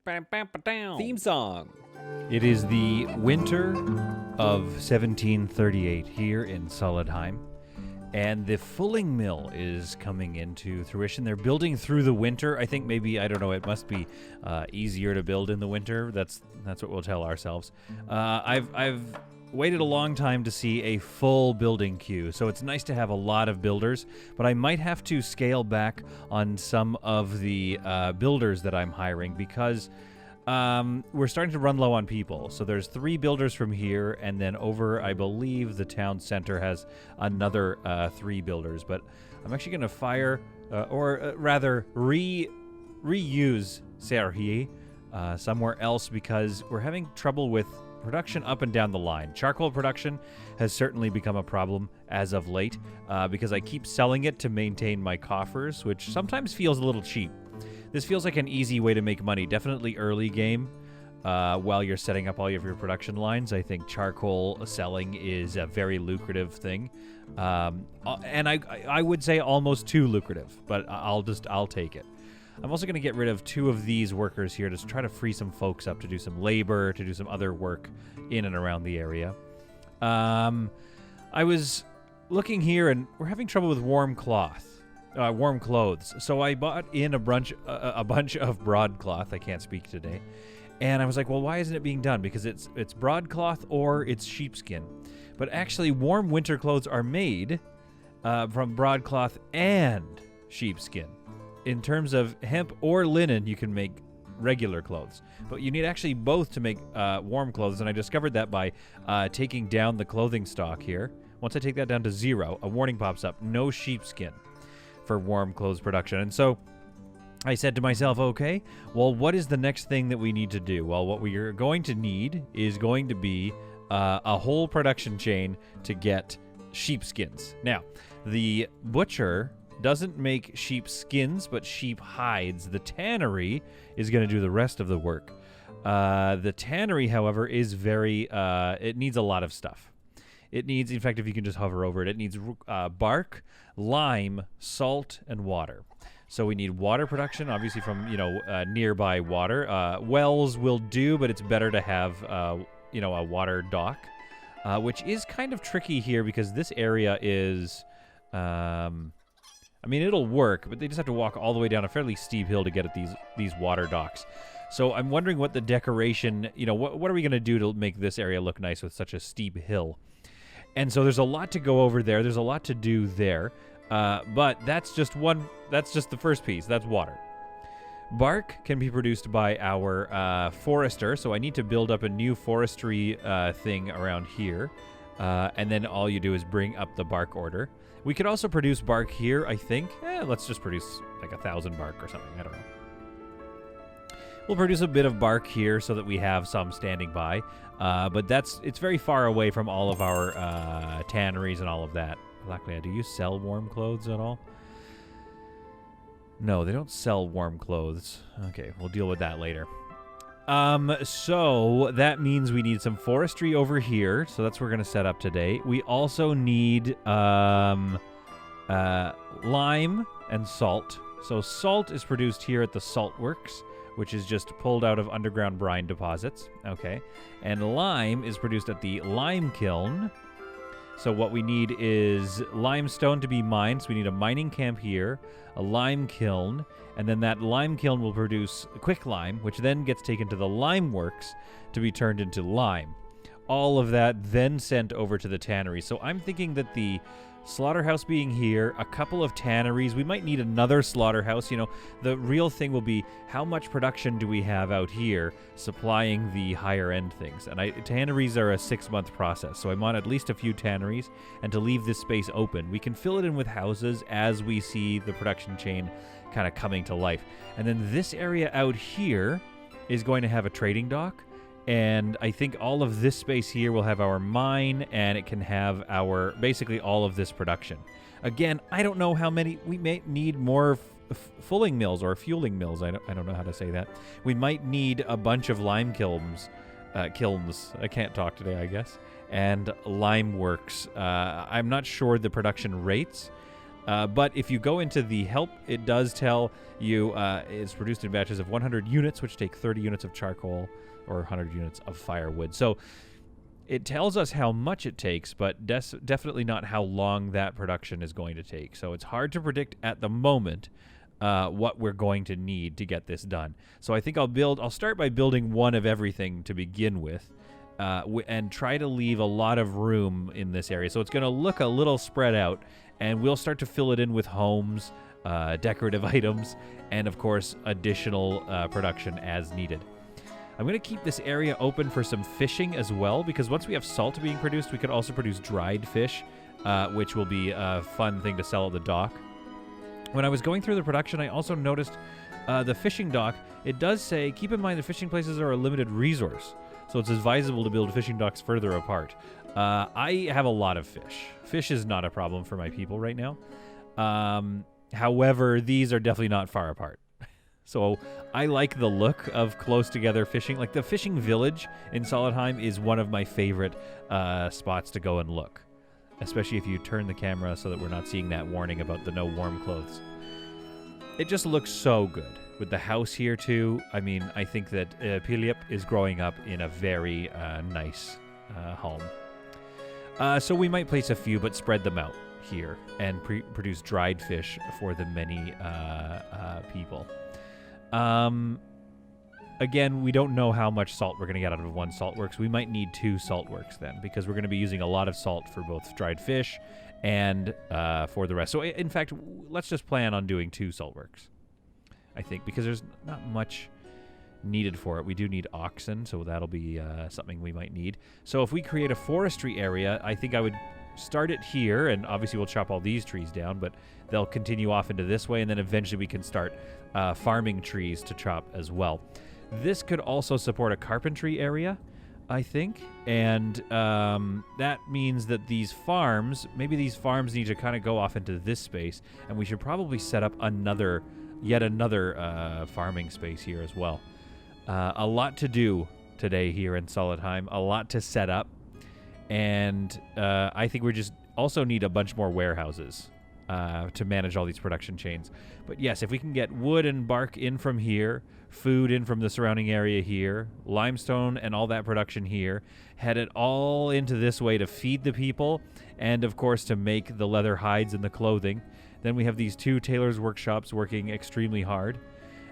Theme song. It is the winter of 1738 here in Solidheim, and the fulling mill is coming into fruition. They're building through the winter. I think maybe, I don't know, it must be easier to build in the winter. That's what we'll tell ourselves. I've waited a long time to see a full building queue, so it's nice to have a lot of builders, but I might have to scale back on some of the builders that I'm hiring because we're starting to run low on people. So there's 3 builders from here, and then over, I believe, the town center has another 3 builders, but I'm actually going to fire, or rather reuse Serhiy somewhere else because we're having trouble with production up and down the line. Charcoal production has certainly become a problem as of late because I keep selling it to maintain my coffers, which sometimes feels a little cheap. This feels like an easy way to make money. Definitely early game while you're setting up all of your production lines. I think charcoal selling is a very lucrative thing. And I would say almost too lucrative, but I'll take it. I'm also going to get rid of 2 of these workers here to try to free some folks up to do some labor, to do some other work in and around the area. I was looking here, and we're having trouble with warm clothes. So I bought in a bunch of broadcloth. I can't speak today. And I was like, well, why isn't it being done? Because it's broadcloth or it's sheepskin. But actually, warm winter clothes are made from broadcloth and sheepskin. In terms of hemp or linen, you can make regular clothes. But you need actually both to make warm clothes, and I discovered that by taking down the clothing stock here. Once I take that down to 0, a warning pops up, no sheepskin for warm clothes production. And so I said to myself, okay, well, what is the next thing that we need to do? Well, what we are going to need is going to be a whole production chain to get sheepskins. Now, the butcher doesn't make sheep skins, but sheep hides. The tannery is going to do the rest of the work. The tannery, however, is very, it needs a lot of stuff. It needs, in fact, if you can just hover over it, it needs bark, lime, salt, and water. So we need water production, obviously from, nearby water. Wells will do, but it's better to have, a water dock, which is kind of tricky here because this area is, it'll work, but they just have to walk all the way down a fairly steep hill to get at these water docks. So I'm wondering what the decoration, what are we going to do to make this area look nice with such a steep hill? And so there's a lot to go over there. There's a lot to do there. But that's just the first piece. That's water. Bark can be produced by our forester, so I need to build up a new forestry thing around here. And then all you do is bring up the bark order. We could also produce bark here, I think. Let's just produce like 1,000 bark or something. I don't know. We'll produce a bit of bark here so that we have some standing by. But it's very far away from all of our tanneries and all of that. Luckily, do you sell warm clothes at all? No, they don't sell warm clothes. Okay, we'll deal with that later. So that means we need some forestry over here. So that's what we're going to set up today. We also need lime and salt. So salt is produced here at the salt works, which is just pulled out of underground brine deposits. Okay. And lime is produced at the lime kiln. So what we need is limestone to be mined. So we need a mining camp here, a lime kiln, and then that lime kiln will produce quick lime, which then gets taken to the lime works to be turned into lime. All of that then sent over to the tannery. So I'm thinking that the slaughterhouse being here, a couple of tanneries, we might need another slaughterhouse. The real thing will be how much production do we have out here supplying the higher end things. And tanneries are a 6-month process, so I want at least a few tanneries, and to leave this space open. We can fill it in with houses as we see the production chain kind of coming to life. And then this area out here is going to have a trading dock. And I think all of this space here will have our mine, and it can have our, basically all of this production. Again, I don't know how many, we may need more fulling mills or fueling mills. I don't know how to say that. We might need a bunch of lime kilns. I can't talk today, I guess. And lime works. I'm not sure the production rates. But if you go into the help, it does tell you it's produced in batches of 100 units, which take 30 units of charcoal or 100 units of firewood. So it tells us how much it takes, but definitely not how long that production is going to take. So it's hard to predict at the moment what we're going to need to get this done. So I think I'll start by building one of everything to begin with, and try to leave a lot of room in this area. So it's going to look a little spread out, and we'll start to fill it in with homes, decorative items, and of course additional production as needed. I'm going to keep this area open for some fishing as well, because once we have salt being produced, we could also produce dried fish, which will be a fun thing to sell at the dock. When I was going through the production, I also noticed the fishing dock. It does say, keep in mind the fishing places are a limited resource, so it's advisable to build fishing docks further apart. I have a lot of fish. Fish is not a problem for my people right now. However, these are definitely not far apart. So I like the look of close together fishing. Like the fishing village in Solidheim is one of my favorite spots to go and look, especially if you turn the camera so that we're not seeing that warning about the no warm clothes. It just looks so good with the house here too. I mean, I think that Pilip is growing up in a very nice home. So we might place a few, but spread them out here and produce dried fish for the many people. Again, we don't know how much salt we're going to get out of one saltworks. We might need 2 saltworks then, because we're going to be using a lot of salt for both dried fish and for the rest. So in fact, let's just plan on doing 2 saltworks, I think, because there's not much needed for it. We do need oxen, so that'll be something we might need. So if we create a forestry area, I think I would start it here, and obviously we'll chop all these trees down, but they'll continue off into this way, and then eventually we can start farming trees to chop as well. This could also support a carpentry area, I think, and that means that these farms need to kind of go off into this space, and we should probably set up yet another farming space here as well. A lot to do today here in Solidheim, a lot to set up, and I think we just also need a bunch more warehouses to manage all these production chains. But yes, if we can get wood and bark in from here, food in from the surrounding area here, limestone and all that production here, head it all into this way to feed the people, and of course to make the leather hides and the clothing. Then we have these 2 tailors' workshops working extremely hard.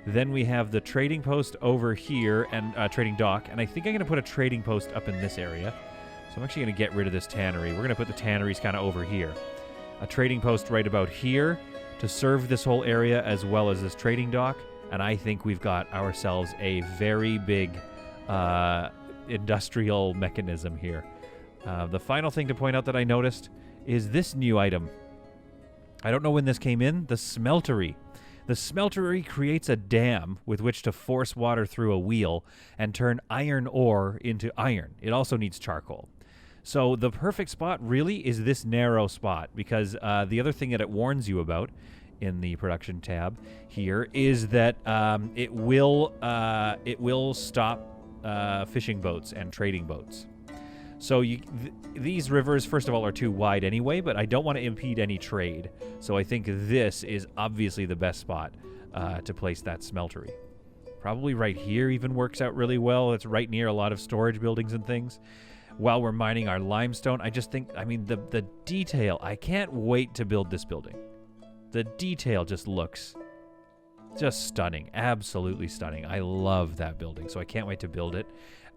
Then we have the trading post over here, and trading dock, and I think I'm going to put a trading post up in this area. So I'm actually going to get rid of this tannery. We're going to put the tanneries kind of over here. A trading post right about here to serve this whole area as well as this trading dock. And I think we've got ourselves a very big industrial mechanism here. The final thing to point out that I noticed is this new item. I don't know when this came in. The smeltery. The smeltery creates a dam with which to force water through a wheel and turn iron ore into iron. It also needs charcoal. So the perfect spot really is this narrow spot, because the other thing that it warns you about in the production tab here is that it will stop fishing boats and trading boats. So these rivers, first of all, are too wide anyway, but I don't want to impede any trade. So I think this is obviously the best spot to place that smeltery. Probably right here even works out really well. It's right near a lot of storage buildings and things. While we're mining our limestone, I just think, I mean, the detail, I can't wait to build this building. The detail just looks just stunning, absolutely stunning. I love that building, so I can't wait to build it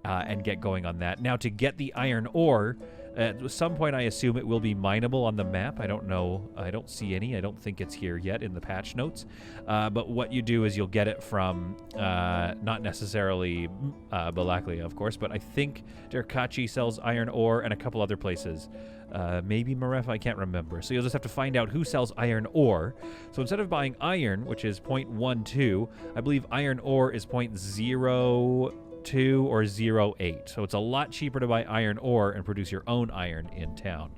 and get going on that. Now, to get the iron ore, at some point I assume it will be mineable on the map. I don't know. I don't see any. I don't think it's here yet in the patch notes. But what you do is you'll get it from, not necessarily Balaklia, of course, but I think Derkachi sells iron ore and a couple other places. Maybe Maref, I can't remember. So you'll just have to find out who sells iron ore. So instead of buying iron, which is 0.12, I believe iron ore is 0.02 or 0.8. So it's a lot cheaper to buy iron ore and produce your own iron in town.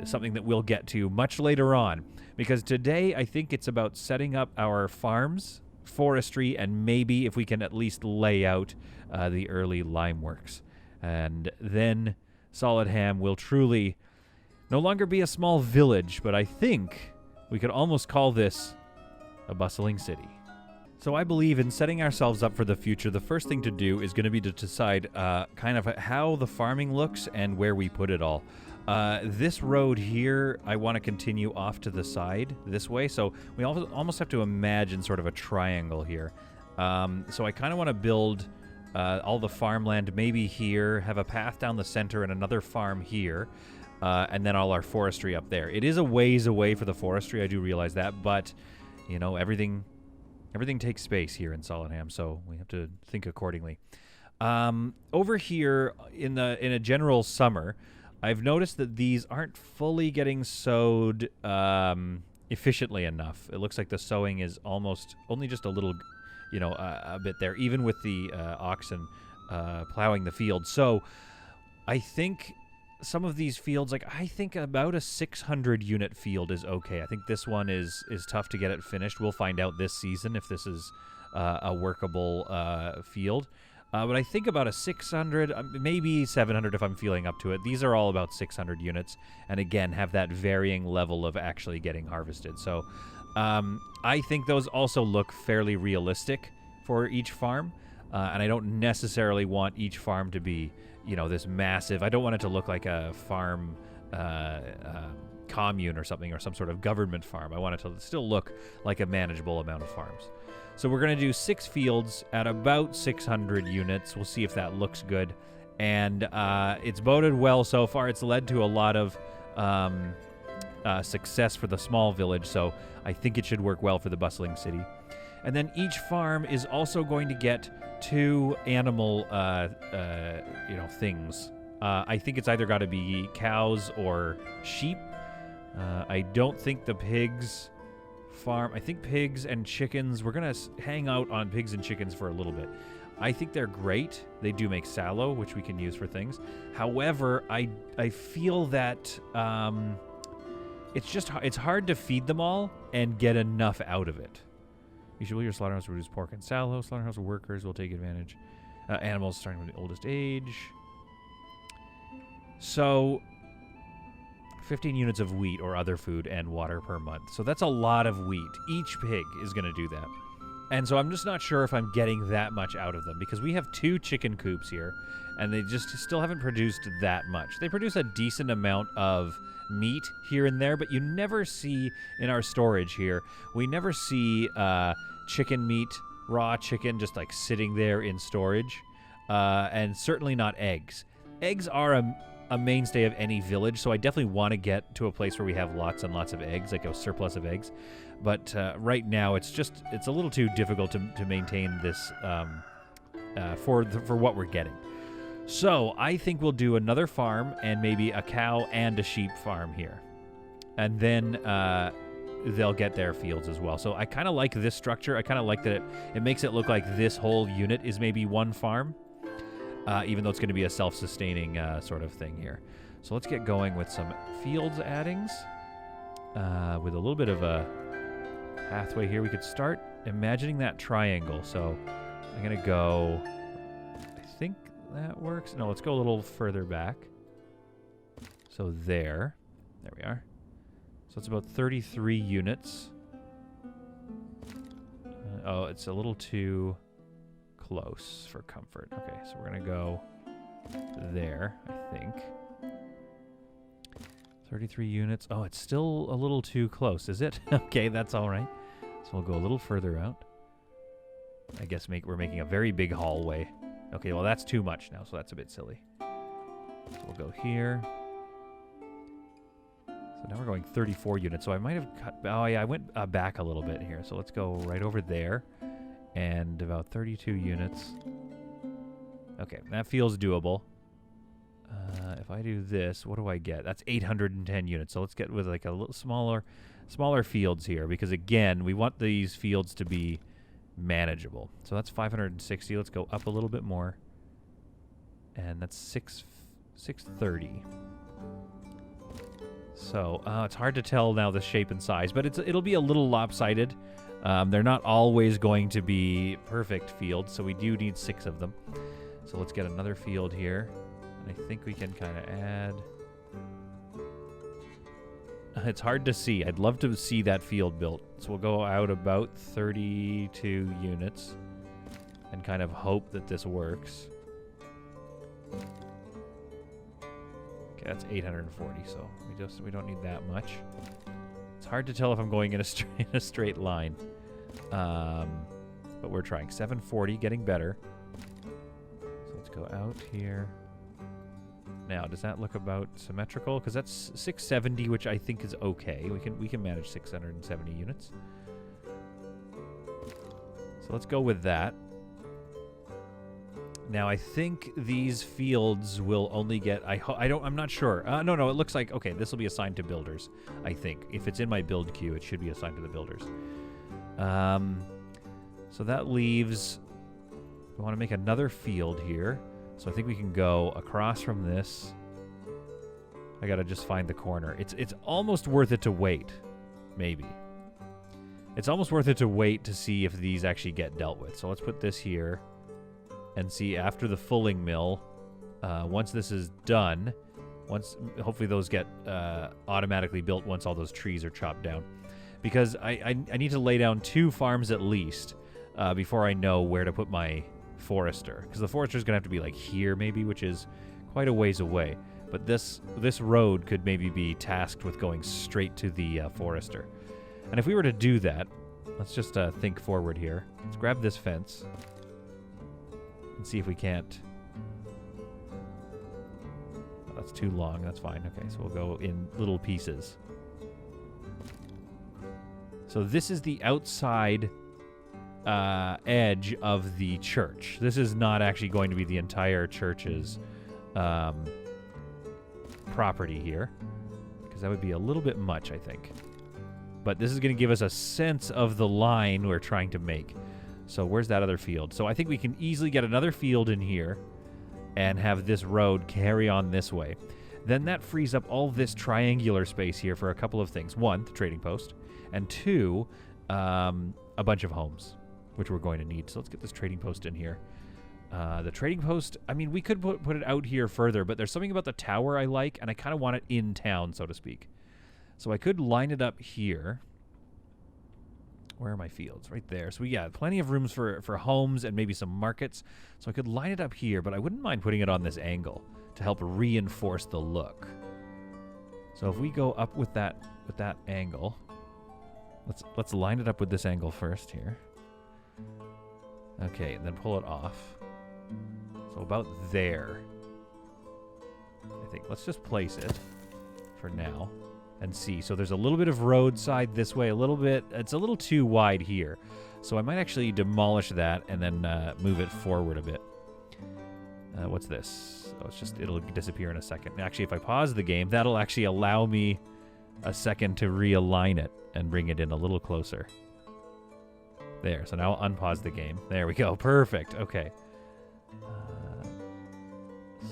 Something that we'll get to much later on. Because today I think it's about setting up our farms, forestry, and maybe if we can at least lay out the early lime works. And then Solidham will truly no longer be a small village, but I think we could almost call this a bustling city. So I believe in setting ourselves up for the future, the first thing to do is going to be to decide kind of how the farming looks and where we put it all. This road here, I want to continue off to the side this way, so we almost have to imagine sort of a triangle here. So I kind of want to build all the farmland maybe here, have a path down the center and another farm here, and then all our forestry up there. It is a ways away for the forestry, I do realize that, but, you know, everything takes space here in Solidham, so we have to think accordingly. Over here in a general summer, I've noticed that these aren't fully getting sowed efficiently enough. It looks like the sowing is almost only just a little, you know, a bit there, even with the oxen plowing the field. So I think some of these fields, like I think about a 600 unit field is okay. I think this one is tough to get it finished. We'll find out this season if this is a workable field. But I think about a 600, maybe 700 if I'm feeling up to it. These are all about 600 units, and again, have that varying level of actually getting harvested. So I think those also look fairly realistic for each farm, and I don't necessarily want each farm to be, you know, this massive. I don't want it to look like a farm commune or something, or some sort of government farm. I want it to still look like a manageable amount of farms. So we're going to do 6 fields at about 600 units. We'll see if that looks good. And it's boded well so far. It's led to a lot of success for the small village, so I think it should work well for the bustling city. And then each farm is also going to get 2 animal, things. I think it's either got to be cows or sheep. I don't think the pigs farm. I think pigs and chickens, we're going to hang out on pigs and chickens for a little bit. I think they're great. They do make sallow, which we can use for things. However, I feel that it's hard to feed them all and get enough out of it. You should build your slaughterhouse to produce pork and sallow. Slaughterhouse workers will take advantage. Animals starting from the oldest age. So 15 units of wheat or other food and water per month. So that's a lot of wheat. Each pig is going to do that. And so I'm just not sure if I'm getting that much out of them, because we have 2 chicken coops here, and they just still haven't produced that much. They produce a decent amount of meat here and there, but you never see in our storage here, we never see chicken meat, raw chicken, just like sitting there in storage, and certainly not eggs. Eggs are a mainstay of any village, so I definitely want to get to a place where we have lots and lots of eggs, like a surplus of eggs. But right now, it's a little too difficult to maintain this for what we're getting. So I think we'll do another farm and maybe a cow and a sheep farm here, and then they'll get their fields as well. So I kind of like this structure. I kind of like that it makes it look like this whole unit is maybe one farm. Even though it's going to be a self-sustaining sort of thing here. So let's get going with some fields addings. With a little bit of a pathway here, we could start imagining that triangle. So I'm going to go, I think that works. No, let's go a little further back. So there we are. So it's about 33 units. Oh, it's a little too close for comfort. Okay, so we're going to go there, I think. 33 units. Oh, it's still a little too close, is it? Okay, that's all right. So we'll go a little further out. I guess we're making a very big hallway. Okay, well, that's too much now, so that's a bit silly. So we'll go here. So now we're going 34 units. So I might have cut... Oh, yeah, I went back a little bit here. So let's go right over there. And about 32 units. Okay, that feels doable. If I do this, what do I get? That's 810 units. So let's get with like a little smaller fields here, because again, we want these fields to be manageable. So that's 560. Let's go up a little bit more. And that's 630. So it's hard to tell now the shape and size, but it'll be a little lopsided. They're not always going to be perfect fields, so we do need 6 of them. So let's get another field here. And I think we can kind of add It's hard to see. I'd love to see that field built. So we'll go out about 32 units and kind of hope that this works. Okay, that's 840, so we don't need that much. It's hard to tell if I'm going in a straight line. But we're trying. 740, getting better. So let's go out here. Now, does that look about symmetrical? Because that's 670, which I think is okay. We can manage 670 units. So let's go with that. Now, I think these fields will only get... I'm not sure. No, it looks like... Okay, this will be assigned to builders, I think. If it's in my build queue, it should be assigned to the builders. So that leaves... We want to make another field here. So I think we can go across from this. I got to just find the corner. It's almost worth it to wait. Maybe. It's almost worth it to wait to see if these actually get dealt with. So let's put this here. And see after the fulling mill, once this is done, hopefully those get automatically built once all those trees are chopped down, because I need to lay down 2 farms at least before I know where to put my forester, because the forester is gonna have to be like here maybe, which is quite a ways away. But this road could maybe be tasked with going straight to the forester, and if we were to do that, let's just think forward here. Let's grab this fence. And see if we can't... Oh, that's too long. That's fine. Okay, so we'll go in little pieces. So this is the outside edge of the church. This is not actually going to be the entire church's property here, because that would be a little bit much, I think. But this is going to give us a sense of the line we're trying to make. So where's that other field? So I think we can easily get another field in here and have this road carry on this way. Then that frees up all this triangular space here for a couple of things. 1, the trading post, and 2, a bunch of homes, which we're going to need. So let's get this trading post in here. The trading post, I mean, we could put it out here further, but there's something about the tower I like, and I kind of want it in town, so to speak. So I could line it up here. Where are my fields? Right there. So we got plenty of rooms for homes and maybe some markets. So I could line it up here, but I wouldn't mind putting it on this angle to help reinforce the look. So if we go up with that angle, let's line it up with this angle first here. Okay, and then pull it off. So about there. I think let's just place it for now. And see. So there's a little bit of roadside this way, a little bit. It's a little too wide here. So I might actually demolish that and then move it forward a bit. What's this? Oh, it'll disappear in a second. Actually, if I pause the game, that'll actually allow me a second to realign it and bring it in a little closer. There. So now I'll unpause the game. There we go. Perfect. Okay.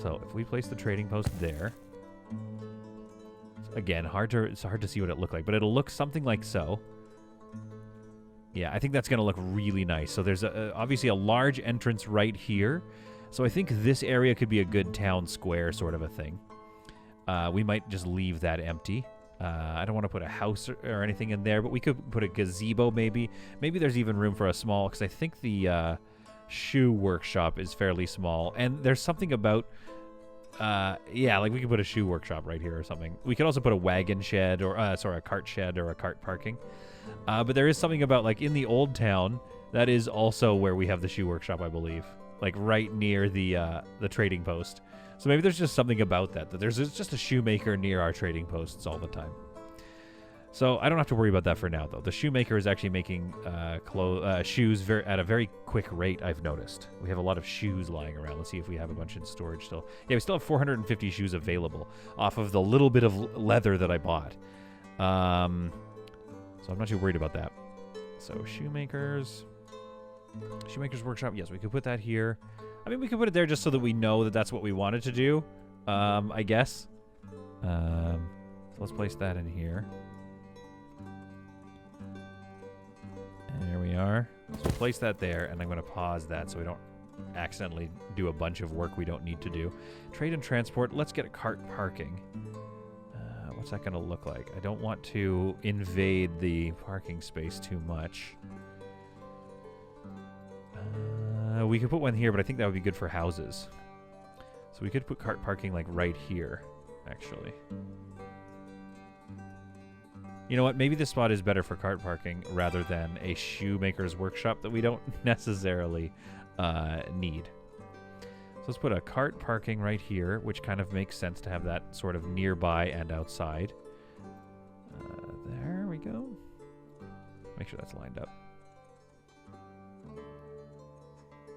So if we place the trading post there. Again, it's hard to see what it looked like, but it'll look something like so. Yeah, I think that's going to look really nice. So there's obviously a large entrance right here. So I think this area could be a good town square sort of a thing. We might just leave that empty. I don't want to put a house or anything in there, but we could put a gazebo maybe. Maybe there's even room for a small, because I think the shoe workshop is fairly small. And there's something about... yeah, like we could put a shoe workshop right here or something. We could also put a wagon shed or, a cart shed or a cart parking. But there is something about, like, in the old town, that is also where we have the shoe workshop, I believe. Like, right near the trading post. So maybe there's just something about that there's just a shoemaker near our trading posts all the time. So I don't have to worry about that for now, though. The shoemaker is actually making shoes at a very quick rate, I've noticed. We have a lot of shoes lying around. Let's see if we have a bunch in storage still. Yeah, we still have 450 shoes available off of the little bit of leather that I bought. So I'm not too worried about that. So shoemakers workshop. Yes, we could put that here. I mean, we could put it there just so that we know that that's what we wanted to do, I guess. So let's place that in here. There we are. So place that there, and I'm going to pause that so we don't accidentally do a bunch of work we don't need to do. Trade and transport. Let's get a cart parking. What's that going to look like? I don't want to invade the parking space too much. We could put one here, but I think that would be good for houses. So we could put cart parking like right here, actually. You know what? Maybe this spot is better for cart parking rather than a shoemaker's workshop that we don't necessarily need. So let's put a cart parking right here, which kind of makes sense to have that sort of nearby and outside. There we go. Make sure that's lined up.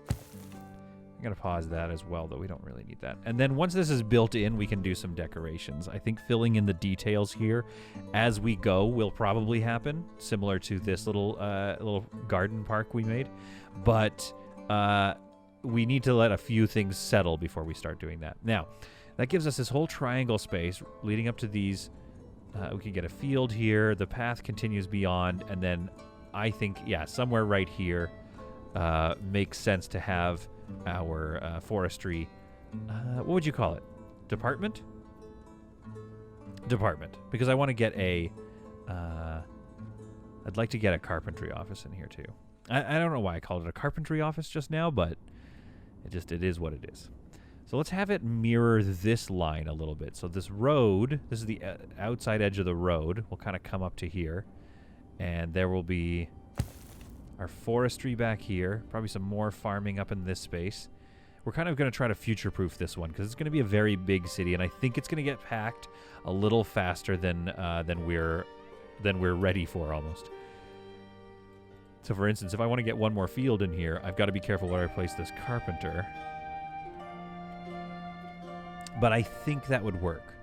I'm going to pause that as well, though we don't really need that. And then once this is built in, we can do some decorations. I think filling in the details here as we go will probably happen, similar to this little garden park we made. But we need to let a few things settle before we start doing that. Now, that gives us this whole triangle space leading up to these. We can get a field here. The path continues beyond. And then I think, yeah, somewhere right here makes sense to have our forestry, what would you call it? Department? Department. Because I want to get a, I'd like to get a carpentry office in here too. I don't know why I called it a carpentry office just now, but it is what it is. So let's have it mirror this line a little bit. So this road, this is the outside edge of the road, will kind of come up to here. And there will be our forestry back here. Probably some more farming up in this space. We're kind of going to try to future-proof this one because it's going to be a very big city, and I think it's going to get packed a little faster than we're ready for almost. So, for instance, if I want to get one more field in here, I've got to be careful where I place this carpenter. But I think that would work.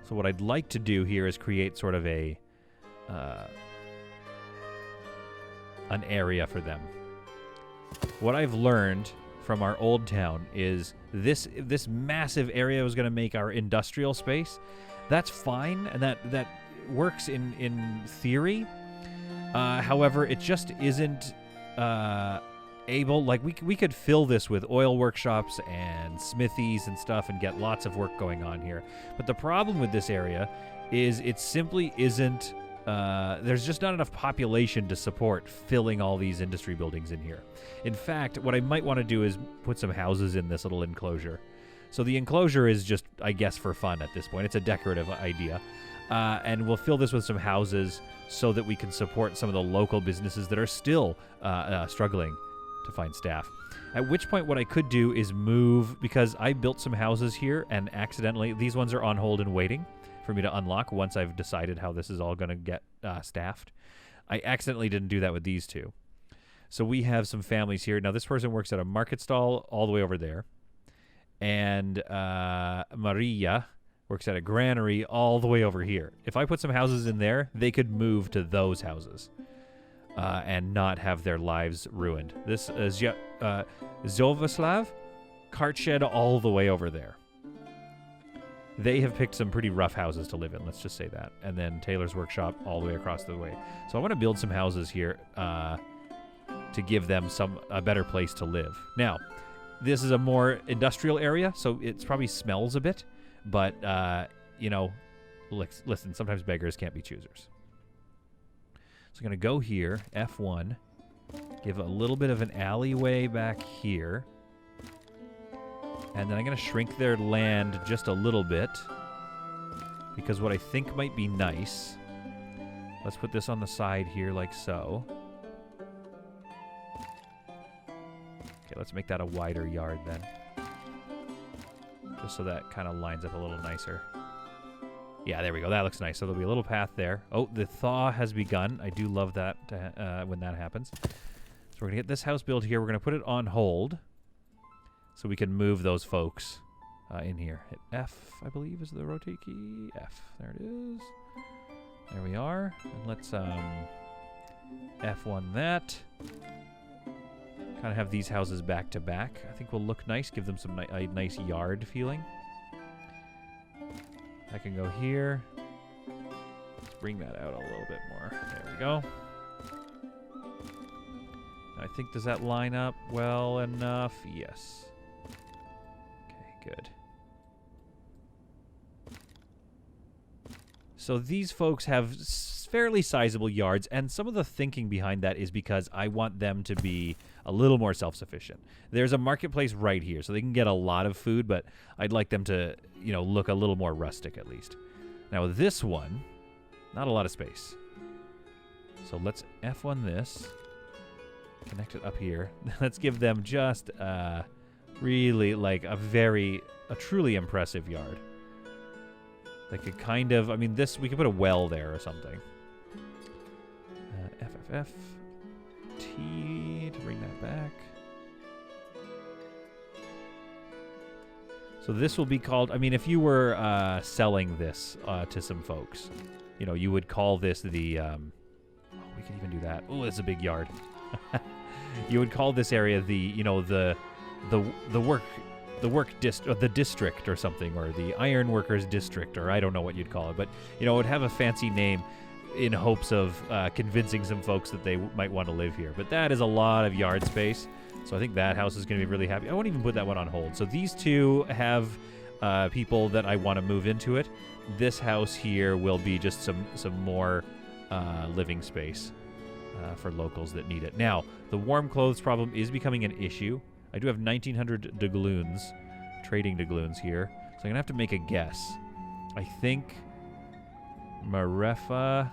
So what I'd like to do here is create sort of a an area for them. What I've learned from our old town is this massive area was going to make our industrial space. That's fine, and that works in theory. However, it just isn't able. Like we could fill this with oil workshops and smithies and stuff and get lots of work going on here. But the problem with this area is it simply isn't. There's just not enough population to support filling all these industry buildings in here. In fact, what I might want to do is put some houses in this little enclosure. So the enclosure is just, I guess, for fun at this point. It's a decorative idea. And we'll fill this with some houses so that we can support some of the local businesses that are still struggling to find staff. At which point what I could do is move, because I built some houses here and accidentally, these ones are on hold and waiting for me to unlock once I've decided how this is all going to get staffed. I accidentally didn't do that with these two. So we have some families here. Now this person works at a market stall all the way over there. And Maria works at a granary all the way over here. If I put some houses in there, they could move to those houses and not have their lives ruined. This is Zovaslav, cart shed all the way over there. They have picked some pretty rough houses to live in, let's just say that. And then Taylor's workshop all the way across the way. So I want to build some houses here to give them a better place to live. Now, this is a more industrial area, so it probably smells a bit. But, you know, listen, sometimes beggars can't be choosers. So I'm going to go here, F1, give a little bit of an alleyway back here. And then I'm going to shrink their land just a little bit. Because what I think might be nice, let's put this on the side here like so. Okay, let's make that a wider yard then. Just so that kind of lines up a little nicer. Yeah, there we go. That looks nice. So there'll be a little path there. Oh, the thaw has begun. I do love that when that happens. So we're going to get this house built here. We're going to put it on hold so we can move those folks in here. Hit F, I believe, is the rotate key. F. There it is. There we are. And let's F1 that. Kind of have these houses back to back. I think will look nice. Give them some a nice yard feeling. I can go here. Let's bring that out a little bit more. There we go. I think, does that line up well enough? Yes. Okay, good. So these folks have fairly sizable yards, and some of the thinking behind that is because I want them to be a little more self-sufficient. There's a marketplace right here, so they can get a lot of food, but I'd like them to, look a little more rustic at least. Now this one, not a lot of space. So let's F1 this. Connect it up here. Let's give them just really like a truly impressive yard. They could kind of, we could put a well there or something. FFF T to bring that back. So this will be called, if you were selling this to some folks, you would call this the, we could even do that. Oh, it's a big yard. You would call this area the district or something, or the iron workers district, or I don't know what you'd call it, but it would have a fancy name in hopes of convincing some folks that they might want to live here. But that is a lot of yard space, so I think that house is going to be really happy. I won't even put that one on hold. So these two have people that I want to move into it. This house here will be just some more living space for locals that need it. Now, the warm clothes problem is becoming an issue. I do have 1,900 doubloons, trading doubloons here, so I'm going to have to make a guess. I think Marefa,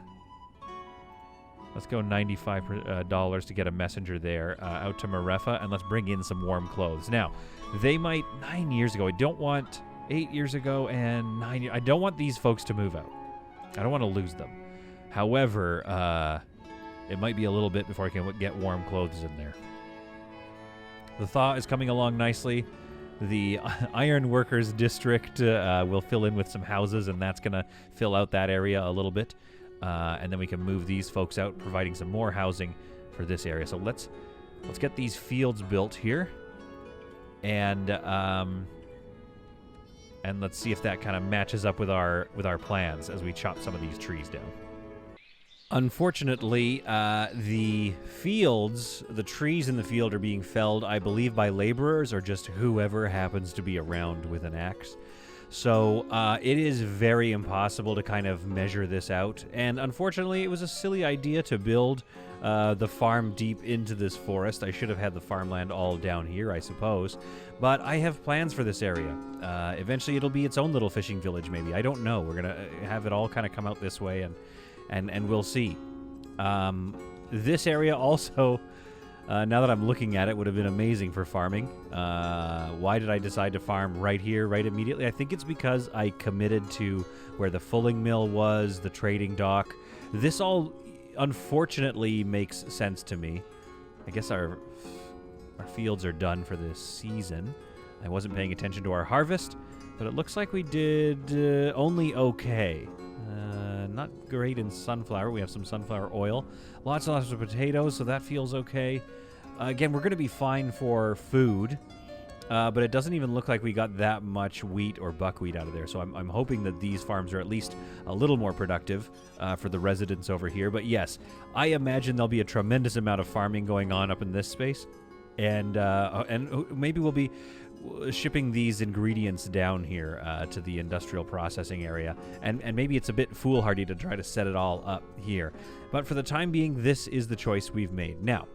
let's go $95 to get a messenger there out to Marefa, and let's bring in some warm clothes. Now, they might, 9 years ago, I don't want 8 years ago and 9 years, I don't want these folks to move out. I don't want to lose them. However, it might be a little bit before I can get warm clothes in there. The thaw is coming along nicely. The Iron Workers District will fill in with some houses, and that's going to fill out that area a little bit. And then we can move these folks out, providing some more housing for this area. So let's get these fields built here. And let's see if that kind of matches up with our plans as we chop some of these trees down. Unfortunately, the trees in the field are being felled, I believe, by laborers or just whoever happens to be around with an axe. So it is very impossible to kind of measure this out. And unfortunately, it was a silly idea to build the farm deep into this forest. I should have had the farmland all down here, I suppose. But I have plans for this area. Eventually, it'll be its own little fishing village, maybe. I don't know. We're going to have it all kind of come out this way, and we'll see. This area also, now that I'm looking at it, would have been amazing for farming. Why did I decide to farm right here, right immediately? I think it's because I committed to where the fulling mill was, the trading dock. This all, unfortunately, makes sense to me. I guess our fields are done for this season. I wasn't paying attention to our harvest, but it looks like we did only okay. Not great in sunflower. We have some sunflower oil. Lots and lots of potatoes, so that feels okay. Again, we're going to be fine for food, but it doesn't even look like we got that much wheat or buckwheat out of there. So I'm hoping that these farms are at least a little more productive for the residents over here. But yes, I imagine there'll be a tremendous amount of farming going on up in this space. And maybe we'll be shipping these ingredients down here to the industrial processing area, and maybe it's a bit foolhardy to try to set it all up here, but for the time being, this is the choice we've made. Now,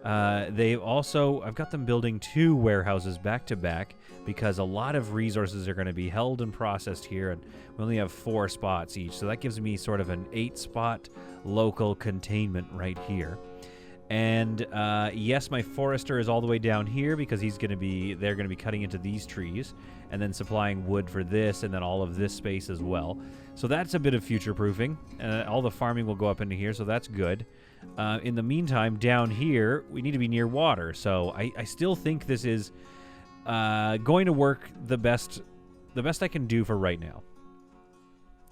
I've got them building 2 warehouses back to back because a lot of resources are going to be held and processed here, and we only have 4 spots each, so that gives me sort of an 8-spot local containment right here. And yes, my forester is all the way down here because they're going to be cutting into these trees and then supplying wood for this and then all of this space as well. So that's a bit of future-proofing. All the farming will go up into here, so that's good. In the meantime, down here, we need to be near water. So I still think this is going to work the best I can do for right now.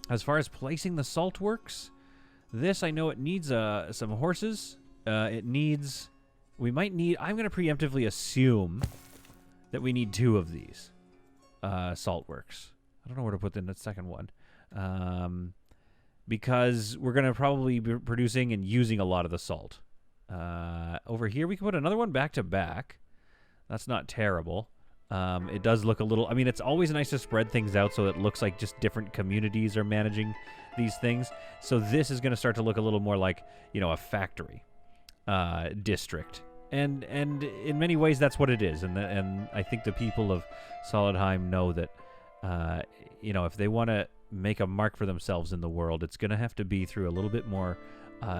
As far as placing the salt works, this, I know it needs some horses. I'm going to preemptively assume that we need 2 of these salt works. I don't know where to put the second one. Because we're going to probably be producing and using a lot of the salt. Over here, we can put another one back to back. That's not terrible. It does look a little... I mean, it's always nice to spread things out so it looks like just different communities are managing these things. So this is going to start to look a little more like, a factory district. And in many ways, that's what it is. And I think the people of Solidheim know that, if they want to make a mark for themselves in the world, it's going to have to be through a little bit more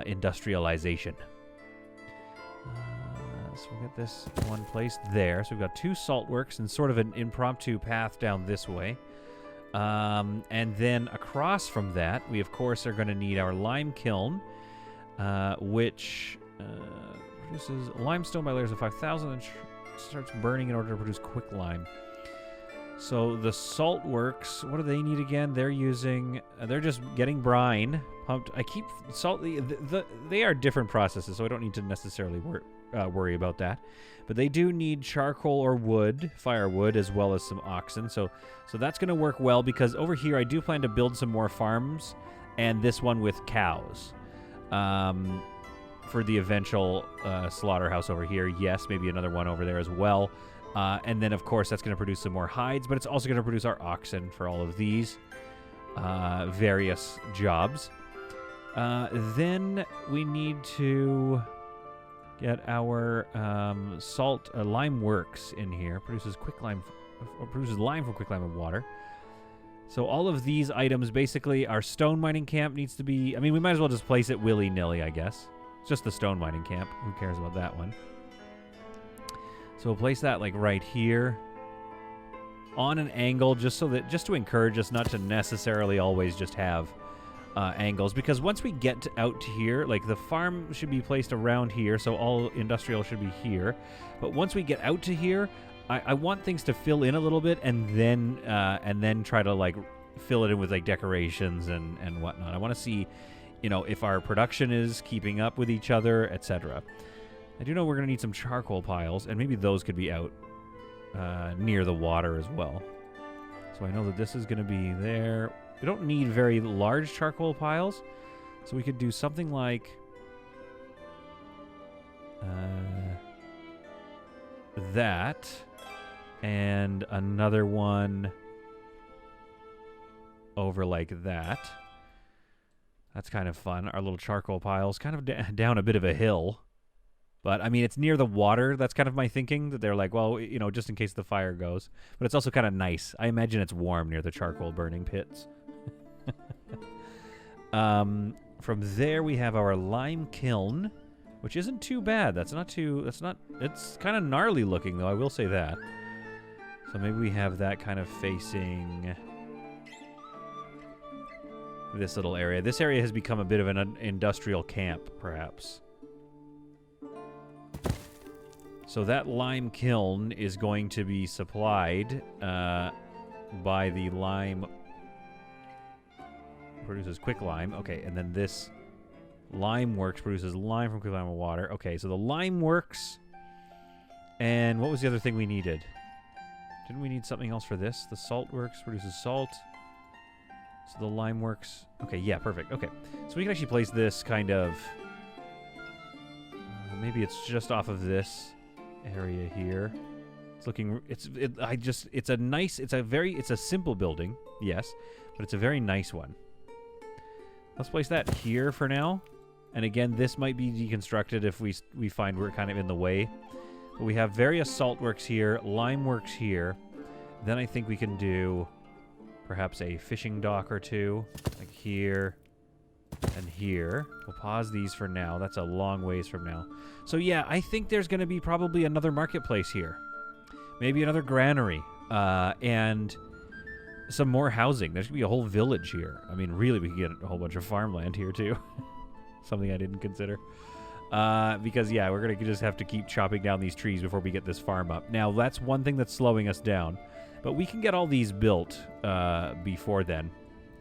industrialization. So we'll get this one placed there. So we've got 2 salt works and sort of an impromptu path down this way. And then across from that, we, of course, are going to need our lime kiln, which produces limestone by layers of 5,000 and starts burning in order to produce quick lime. So the salt works, what do they need again? They're using, they're just getting brine pumped. I keep salt, they are different processes, so I don't need to necessarily worry about that. But they do need charcoal or wood, firewood, as well as some oxen. So that's going to work well, because over here I do plan to build some more farms, and this one with cows. For the eventual slaughterhouse over here. Yes, maybe another one over there as well. And then, of course, that's going to produce some more hides, but it's also going to produce our oxen for all of these various jobs. Then we need to get our lime works in here. Produces lime from quick lime and water. So all of these items, basically, our stone mining camp needs to be... I mean, we might as well just place it willy-nilly, I guess. It's just the stone mining camp. Who cares about that one? So we'll place that like right here on an angle, just to encourage us not to necessarily always just have angles, because once we get out to here, like the farm should be placed around here, so all industrial should be here. But once we get out to here, I want things to fill in a little bit, and then try to like fill it in with like decorations and whatnot. I want to see, if our production is keeping up with each other, etc. I do know we're going to need some charcoal piles, and maybe those could be out near the water as well. So I know that this is going to be there. We don't need very large charcoal piles, so we could do something like that, and another one over like that. That's kind of fun. Our little charcoal piles kind of down a bit of a hill. But, I mean, it's near the water. That's kind of my thinking, that they're like, well, just in case the fire goes. But it's also kind of nice. I imagine it's warm near the charcoal burning pits. From there, we have our lime kiln, which isn't too bad. It's kind of gnarly looking, though, I will say that. So maybe we have that kind of facing this little area. This area has become a bit of an industrial camp, perhaps. So that lime kiln is going to be supplied by the lime... Produces quick lime. Okay, and then this lime works produces lime from quick lime and water. Okay, so the lime works. And what was the other thing we needed? Didn't we need something else for this? The salt works produces salt. So the lime works. Okay, yeah, perfect. Okay, so we can actually place this kind of... maybe it's just off of this area here. It's looking... It's a simple building, yes, but it's a very nice one. Let's place that here for now. And again, this might be deconstructed if we find we're kind of in the way. But we have various salt works here, lime works here. Then I think we can do perhaps a fishing dock or two, like here and here. We'll pause these for now. That's a long ways from now. So yeah, I think there's going to be probably another marketplace here. Maybe another granary. And some more housing. There's going to be a whole village here. I mean, really, we could get a whole bunch of farmland here, too. Something I didn't consider. Because, yeah, we're going to just have to keep chopping down these trees before we get this farm up. Now, that's one thing that's slowing us down. But we can get all these built before then,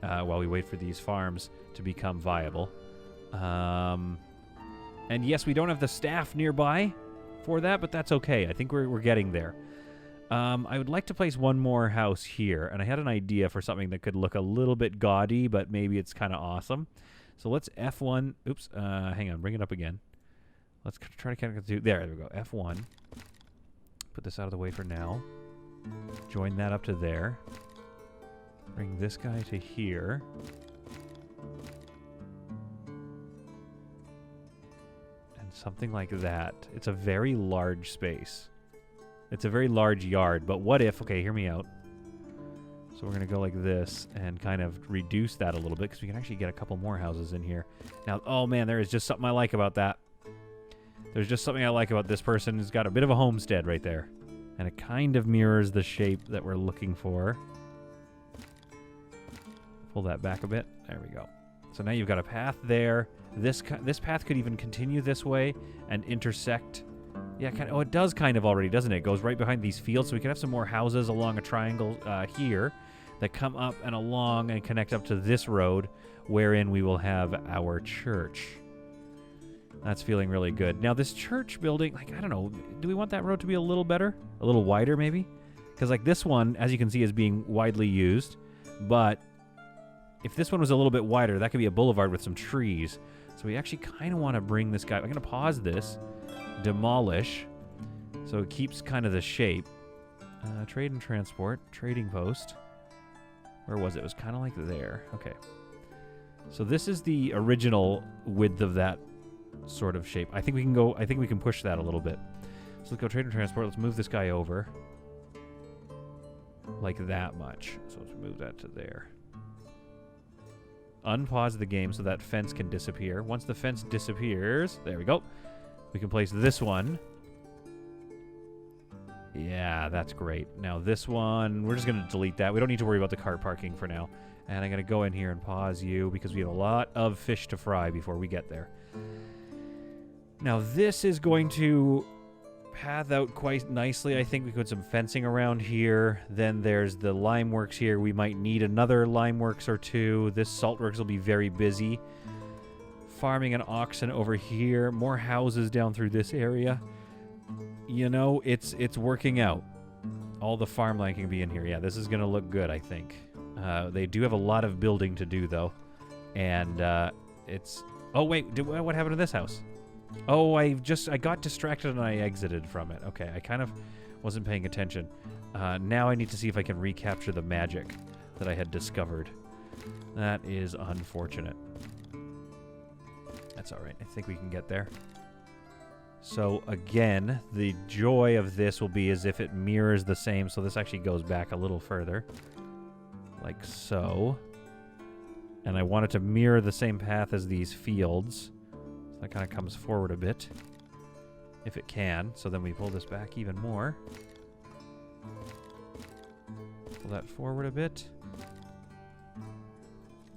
while we wait for these farms to become viable. And, yes, we don't have the staff nearby for that, but that's okay. I think we're getting there. I would like to place one more house here, and I had an idea for something that could look a little bit gaudy, but maybe it's kind of awesome. So let's F1. Oops, hang on, bring it up again. Let's try to connect it to... There we go, F1. Put this out of the way for now. Join that up to there. Bring this guy to here. And something like that. It's a very large space. It's a very large yard, but what if... Okay, hear me out. So we're going to go like this and kind of reduce that a little bit because we can actually get a couple more houses in here. Now, oh man, there is just something I like about that. There's just something I like about this person who's got a bit of a homestead right there. And it kind of mirrors the shape that we're looking for. Pull that back a bit. There we go. So now you've got a path there. This path could even continue this way and intersect. Yeah, kind of, oh, it does kind of already, doesn't it? It goes right behind these fields, so we can have some more houses along a triangle here that come up and along and connect up to this road, wherein we will have our church. That's feeling really good. Now, this church building, like, I don't know, do we want that road to be a little better? A little wider, maybe? Because, like, this one, as you can see, is being widely used. But if this one was a little bit wider, that could be a boulevard with some trees. So we actually kind of want to bring this guy... I'm going to pause this. Demolish. So it keeps kind of the shape. Trade and transport. Trading post. Where was it? It was kind of like there. Okay. So this is the original width of that sort of shape. I think we can go... I think we can push that a little bit. So let's go trade and transport. Let's move this guy over. Like that much. So let's move that to there. Unpause the game so that fence can disappear. Once the fence disappears... There we go. We can place this one. Yeah, that's great. Now this one, we're just going to delete that. We don't need to worry about the car parking for now. And I'm going to go in here and pause you because we have a lot of fish to fry before we get there. Now this is going to path out quite nicely. I think we put some fencing around here. Then there's the lime works here. We might need another lime works or two. This salt works will be very busy. Farming and oxen over here. More houses down through this area. You know, it's working out. All the farmland can be in here. Yeah, this is going to look good, I think. They do have a lot of building to do, though. And it's... Oh, wait. What happened to this house? Oh, I got distracted and I exited from it. Okay, I kind of wasn't paying attention. Now I need to see if I can recapture the magic that I had discovered. That is unfortunate. That's all right. I think we can get there. So, again, the joy of this will be as if it mirrors the same. So this actually goes back a little further. Like so. And I want it to mirror the same path as these fields. So that kind of comes forward a bit. If it can. So then we pull this back even more. Pull that forward a bit.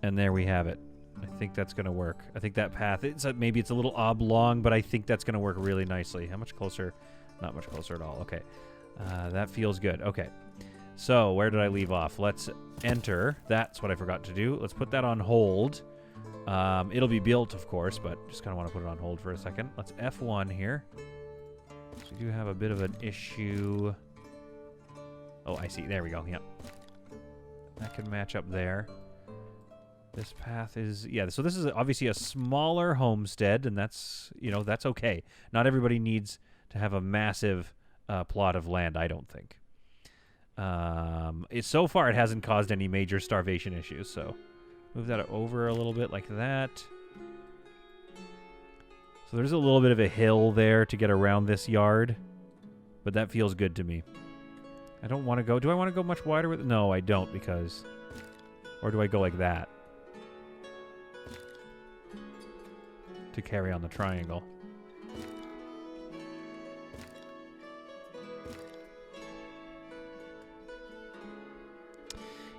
And there we have it. I think that's going to work. I think that path, maybe it's a little oblong, but I think that's going to work really nicely. How much closer? Not much closer at all. Okay. That feels good. Okay. So, where did I leave off? Let's enter. That's what I forgot to do. Let's put that on hold. It'll be built, of course, but just kind of want to put it on hold for a second. Let's F1 here. So we do have a bit of an issue. Oh, I see. There we go. Yep. That can match up there. This path is, yeah, so this is obviously a smaller homestead, and that's, you know, that's okay. Not everybody needs to have a massive plot of land, I don't think. So far, it hasn't caused any major starvation issues, so move that over a little bit like that. So there's a little bit of a hill there to get around this yard, but that feels good to me. I don't want to go, do I want to go much wider with it? No, I don't, because, or do I go like that? To carry on the triangle.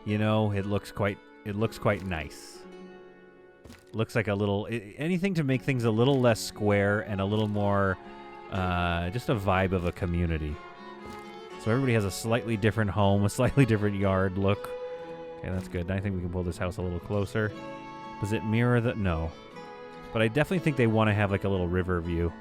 You know, it looks quite nice. Looks like a little anything to make things a little less square and a little more just a vibe of a community. So everybody has a slightly different home, a slightly different yard look. Okay, that's good. I think we can pull this house a little closer. Does it mirror the... No. But I definitely think they want to have like a little river view.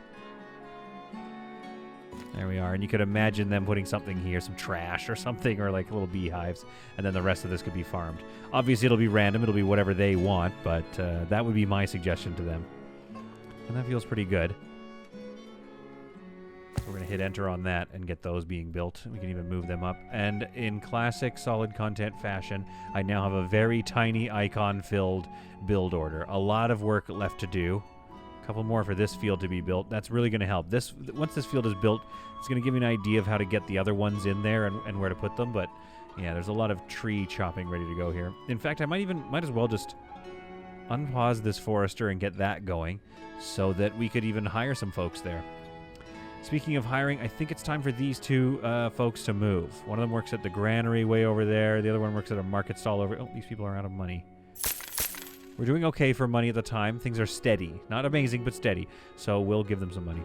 There we are. And you could imagine them putting something here, some trash or something, or like little beehives. And then the rest of this could be farmed. Obviously, it'll be random. It'll be whatever they want. But that would be my suggestion to them. And that feels pretty good. So we're going to hit enter on that and get those being built. We can even move them up. And in classic solid content fashion, I now have a very tiny icon-filled build order. A lot of work left to do. A couple more for this field to be built. That's really going to help. Once this field is built, it's going to give me an idea of how to get the other ones in there and where to put them. But yeah, there's a lot of tree chopping ready to go here. In fact, I might as well just unpause this forester and get that going so that we could even hire some folks there. Speaking of hiring, I think it's time for these two folks to move. One of them works at the granary way over there. The other one works at a market stall over... Oh, these people are out of money. We're doing okay for money at the time. Things are steady. Not amazing, but steady. So we'll give them some money.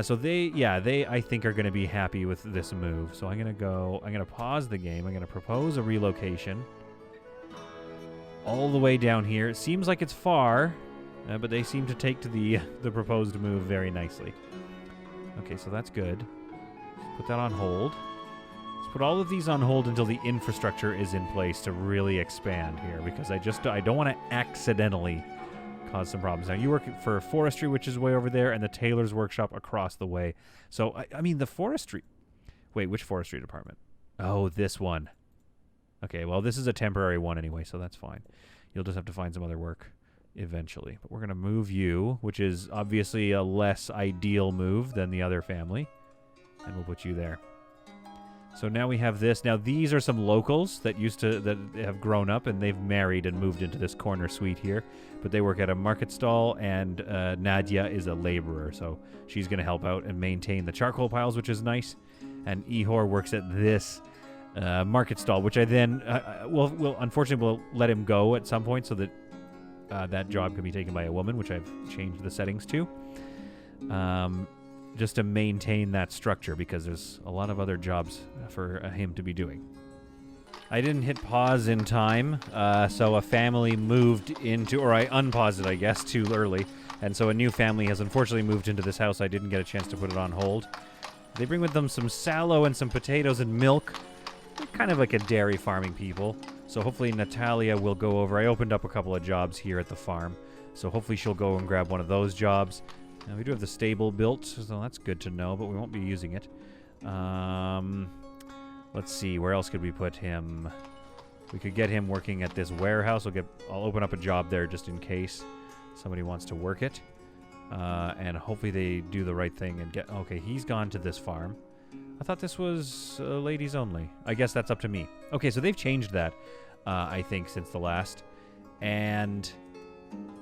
So they, I think, are going to be happy with this move. So I'm going to pause the game. I'm going to propose a relocation. All the way down here. It seems like it's far, but they seem to take to the proposed move very nicely. Okay, so that's good. Let's put that on hold. Let's put all of these on hold until the infrastructure is in place to really expand here, because I don't want to accidentally cause some problems. Now, you work for forestry, which is way over there, and the tailor's workshop across the way. So, I mean, the forestry... Wait, which forestry department? Oh, this one. Okay, well, this is a temporary one anyway, so that's fine. You'll just have to find some other work eventually. But we're going to move you, which is obviously a less ideal move than the other family. And we'll put you there. So now we have this. Now, these are some locals that have grown up, and they've married and moved into this corner suite here. But they work at a market stall, and Nadia is a laborer, so she's going to help out and maintain the charcoal piles, which is nice. And Ihor works at this market stall, which I then unfortunately will let him go at some point so that that job can be taken by a woman, which I've changed the settings to, just to maintain that structure, because there's a lot of other jobs for him to be doing. I didn't hit pause in time, so a family moved into, or I unpaused it, I guess, too early, and so a new family has unfortunately moved into this house. I didn't get a chance to put it on hold. They bring with them some sallow and some potatoes and milk. They're kind of like a dairy farming people. So hopefully Natalia will go over. I opened up a couple of jobs here at the farm. So hopefully she'll go and grab one of those jobs. Now we do have the stable built, so that's good to know, but we won't be using it. Let's see, where else could we put him? We could get him working at this warehouse. I'll open up a job there just in case somebody wants to work it. And hopefully they do the right thing and get... Okay, he's gone to this farm. I thought this was ladies only. I guess that's up to me. Okay, so they've changed that, I think, since the last. And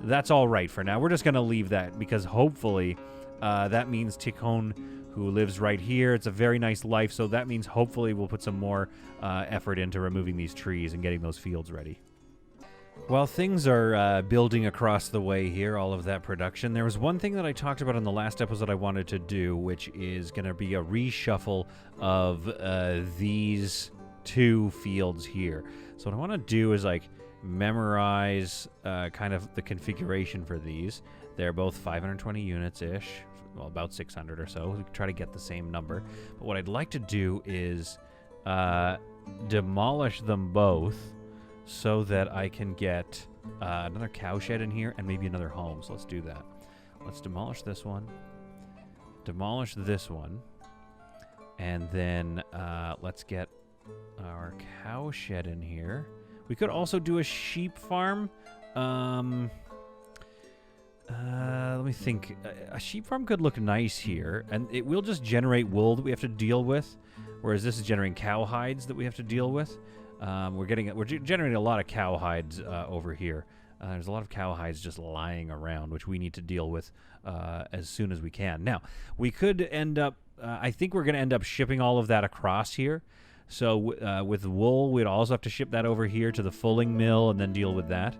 that's all right for now. We're just going to leave that because hopefully that means Tikhon, who lives right here, it's a very nice life. So that means hopefully we'll put some more effort into removing these trees and getting those fields ready. While things are building across the way here, all of that production, there was one thing that I talked about in the last episode I wanted to do, which is going to be a reshuffle of these two fields here. So what I want to do is memorize kind of the configuration for these. They're both 520 units-ish, well, about 600 or so. We can try to get the same number. But what I'd like to do is demolish them both, so that I can get another cowshed in here and maybe another home. So let's do that. Let's demolish this one. Demolish this one. And then let's get our cowshed in here. We could also do a sheep farm. Let me think. A sheep farm could look nice here. And it will just generate wool that we have to deal with. Whereas this is generating cow hides that we have to deal with. We're generating a lot of cow hides over here. There's a lot of cow hides just lying around, which we need to deal with as soon as we can. Now, we could end up... I think we're going to end up shipping all of that across here. So with wool, we'd also have to ship that over here to the fulling mill and then deal with that.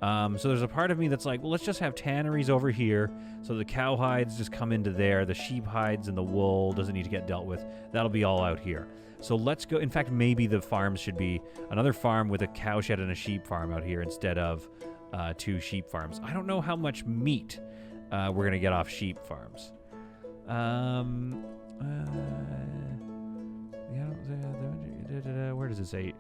So there's a part of me that's like, well, let's just have tanneries over here. So the cow hides just come into there. The sheep hides and the wool doesn't need to get dealt with. That'll be all out here. So let's go. In fact, maybe the farms should be another farm with a cowshed and a sheep farm out here instead of two sheep farms. I don't know how much meat we're going to get off sheep farms. Where does it say?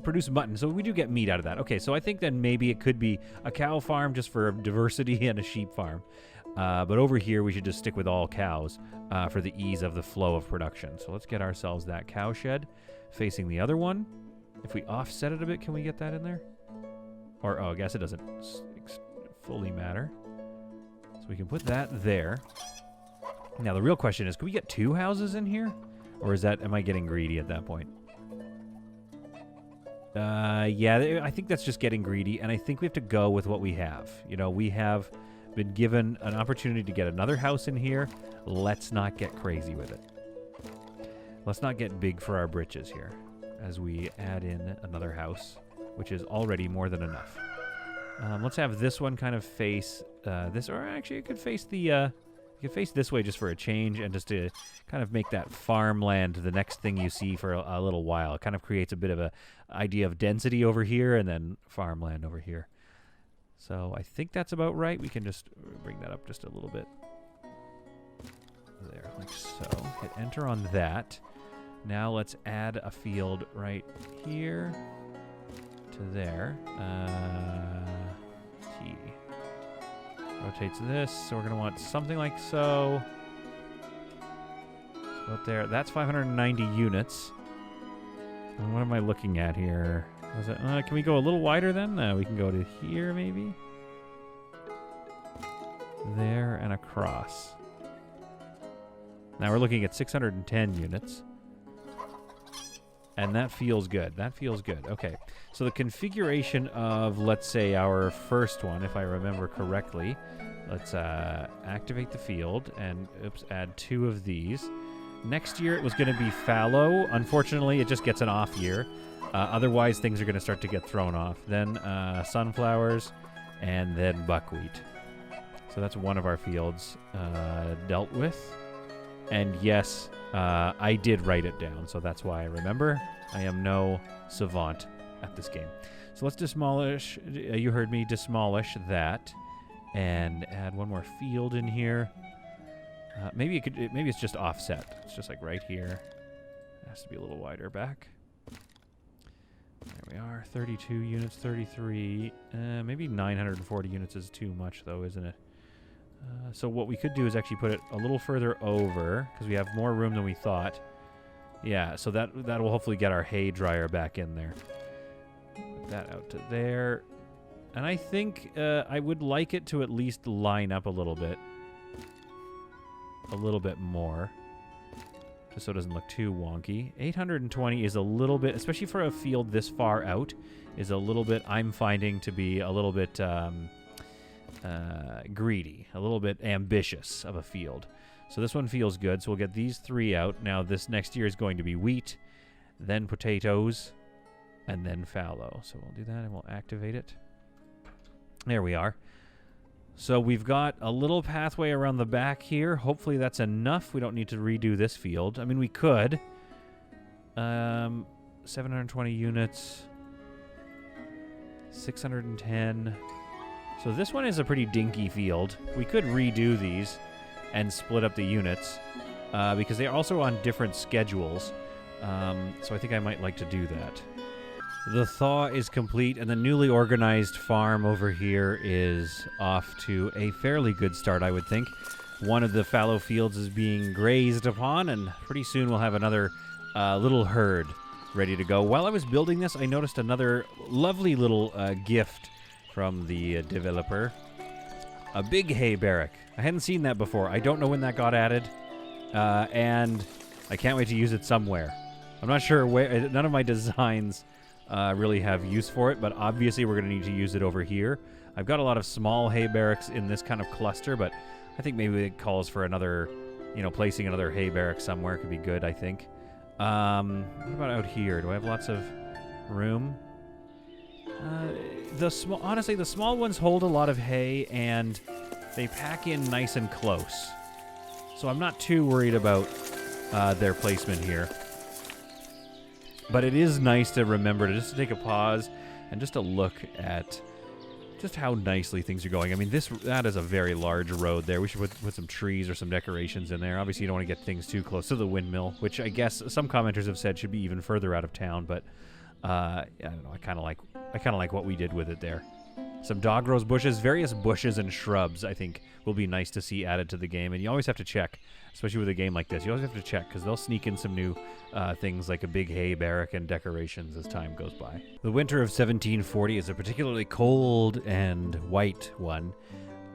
Produce mutton. So we do get meat out of that. Okay, so I think then maybe it could be a cow farm just for diversity and a sheep farm. But over here, we should just stick with all cows for the ease of the flow of production. So let's get ourselves that cow shed facing the other one. If we offset it a bit, can we get that in there? Or, oh, I guess it doesn't fully matter. So we can put that there. Now, the real question is, can we get 2 houses in here? Or is that, am I getting greedy at that point? Yeah, I think that's just getting greedy, and I think we have to go with what we have. You know, we have been given an opportunity to get another house in here. Let's not get crazy with it. Let's not get big for our britches here as we add in another house, which is already more than enough. Let's have this one kind of face this, or actually it could face the, you could face this way just for a change and just to kind of make that farmland the next thing you see for a little while. It kind of creates a bit of a idea of density over here and then farmland over here. So I think that's about right. We can just bring that up just a little bit. There, like so. Hit enter on that. Now let's add a field right here to there. T. Rotates this, so we're going to want something like so. About there. That's 590 units. And what am I looking at here? Was it, can we go a little wider then? We can go to here, maybe? There and across. Now we're looking at 610 units. And that feels good. That feels good. Okay. So the configuration of, let's say, our first one, if I remember correctly, let's activate the field and, oops, add 2 of these. Next year it was going to be fallow. Unfortunately, it just gets an off year. Otherwise, things are going to start to get thrown off. Then sunflowers, and then buckwheat. So that's one of our fields dealt with. And yes, I did write it down, so that's why I remember. I am no savant at this game. So let's demolish, you heard me, demolish that, and add one more field in here. Maybe it's just offset. It's just like right here. It has to be a little wider back. There we are, 32 units, 33. Maybe 940 units is too much, though, isn't it? So what we could do is actually put it a little further over, because we have more room than we thought. Yeah, so that will hopefully get our hay dryer back in there. Put that out to there. And I think I would like it to at least line up a little bit. A little bit more. Just so it doesn't look too wonky. 820 is a little bit, especially for a field this far out, is a little bit, I'm finding to be a little bit greedy, a little bit ambitious of a field. So this one feels good, so we'll get these 3 out. Now this next year is going to be wheat, then potatoes, and then fallow. So we'll do that and we'll activate it. There we are. So we've got a little pathway around the back here. Hopefully that's enough. We don't need to redo this field. I mean, we could. 720 units. 610. So this one is a pretty dinky field. We could redo these and split up the units because they're also on different schedules. So I think I might like to do that. The thaw is complete, and the newly organized farm over here is off to a fairly good start, I would think. One of the fallow fields is being grazed upon, and pretty soon we'll have another little herd ready to go. While I was building this, I noticed another lovely little gift from the developer. A big hay barrack. I hadn't seen that before. I don't know when that got added, and I can't wait to use it somewhere. I'm not sure where. None of my designs really have use for it, but obviously we're going to need to use it over here. I've got a lot of small hay barracks in this kind of cluster, but I think maybe it calls for another, placing another hay barrack somewhere could be good, I think. What about out here? Do I have lots of room? Honestly, the small ones hold a lot of hay, and they pack in nice and close. So I'm not too worried about their placement here. But it is nice to remember to just take a pause and just to look at just how nicely things are going. I mean, that is a very large road there. We should put some trees or some decorations in there. Obviously, you don't want to get things too close to the windmill, which I guess some commenters have said should be even further out of town. But I don't know. I kind of like what we did with it there. some dog rose bushes, various bushes and shrubs, I think, will be nice to see added to the game. And you always have to check, especially with a game like this. You always have to check because they'll sneak in some new things like a big hay barrack and decorations as time goes by. The winter of 1740 is a particularly cold and white one.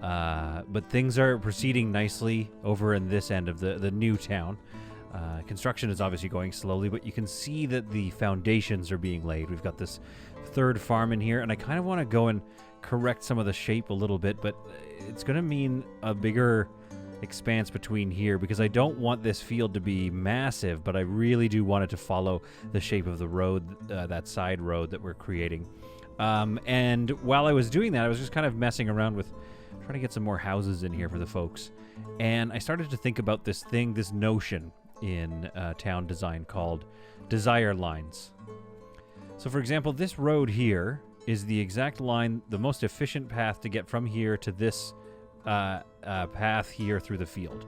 But things are proceeding nicely over in this end of the new town. Construction is obviously going slowly, but you can see that the foundations are being laid. We've got this third farm in here, and I kind of want to go and correct some of the shape a little bit, but it's going to mean a bigger expanse between here because I don't want this field to be massive, but I really do want it to follow the shape of the road, that side road that we're creating. And while I was doing that, I was just kind of messing around with trying to get some more houses in here for the folks. And I started to think about this notion in town design called desire lines. So for example, this road here is the exact line, the most efficient path to get from here to this path here through the field.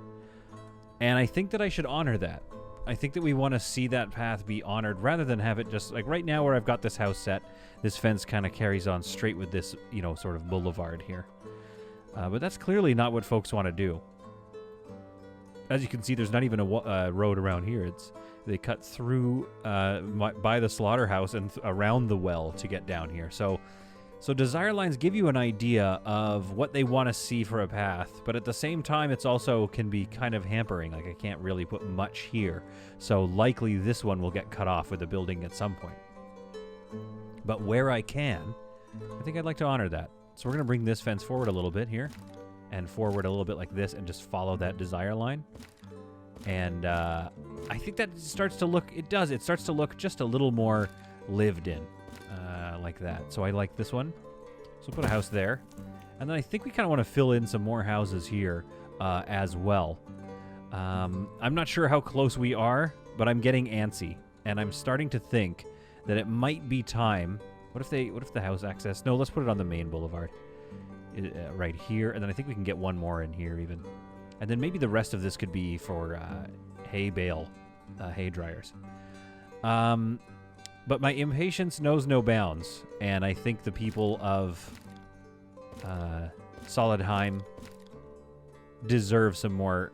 And I think that I should honor that. I think that we want to see that path be honored rather than have it just like right now where I've got this house set, this fence kind of carries on straight with this, sort of boulevard here. But that's clearly not what folks want to do. As you can see, there's not even a road around here. They cut through by the slaughterhouse and around the well to get down here. So desire lines give you an idea of what they want to see for a path, but at the same time, it's also can be kind of hampering. Like I can't really put much here. So likely this one will get cut off with a building at some point. But where I can, I think I'd like to honor that. So we're going to bring this fence forward a little bit here and forward a little bit like this and just follow that desire line. And I think that starts to look, it starts to look just a little more lived in like that. So I like this one. So we'll put a house there. And then I think we kind of want to fill in some more houses here as well. I'm not sure how close we are, but I'm getting antsy. And I'm starting to think that it might be time. What if the house access? No, let's put it on the main boulevard. Right here. And then I think we can get one more in here even. And then maybe the rest of this could be for hay bale, hay dryers. But my impatience knows no bounds. And I think the people of Solidheim deserve some more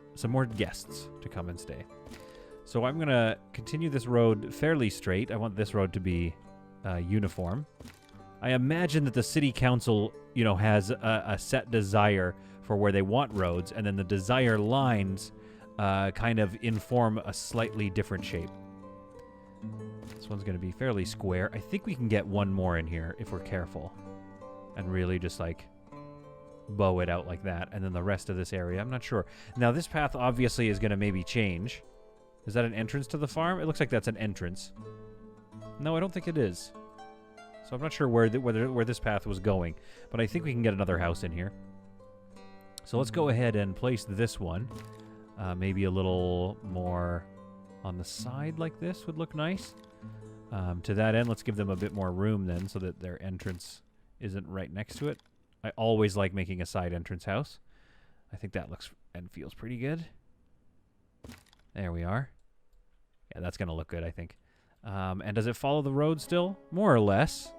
guests to come and stay. So I'm going to continue this road fairly straight. I want this road to be uniform. I imagine that the city council, has a set desire for where they want roads, and then the desire lines kind of inform a slightly different shape. This one's going to be fairly square. I think we can get one more in here if we're careful and really just like bow it out like that, and then the rest of this area, I'm not sure. Now this path obviously is going to maybe change. Is that an entrance to the farm? It looks like that's an entrance. No, I don't think it is. So I'm not sure where this path was going, but I think we can get another house in here. So let's go ahead and place this one. Maybe a little more on the side like this would look nice. To that end, let's give them a bit more room then so that their entrance isn't right next to it. I always like making a side entrance house. I think that looks and feels pretty good. There we are. Yeah, that's going to look good, I think. And does it follow the road still? More or less.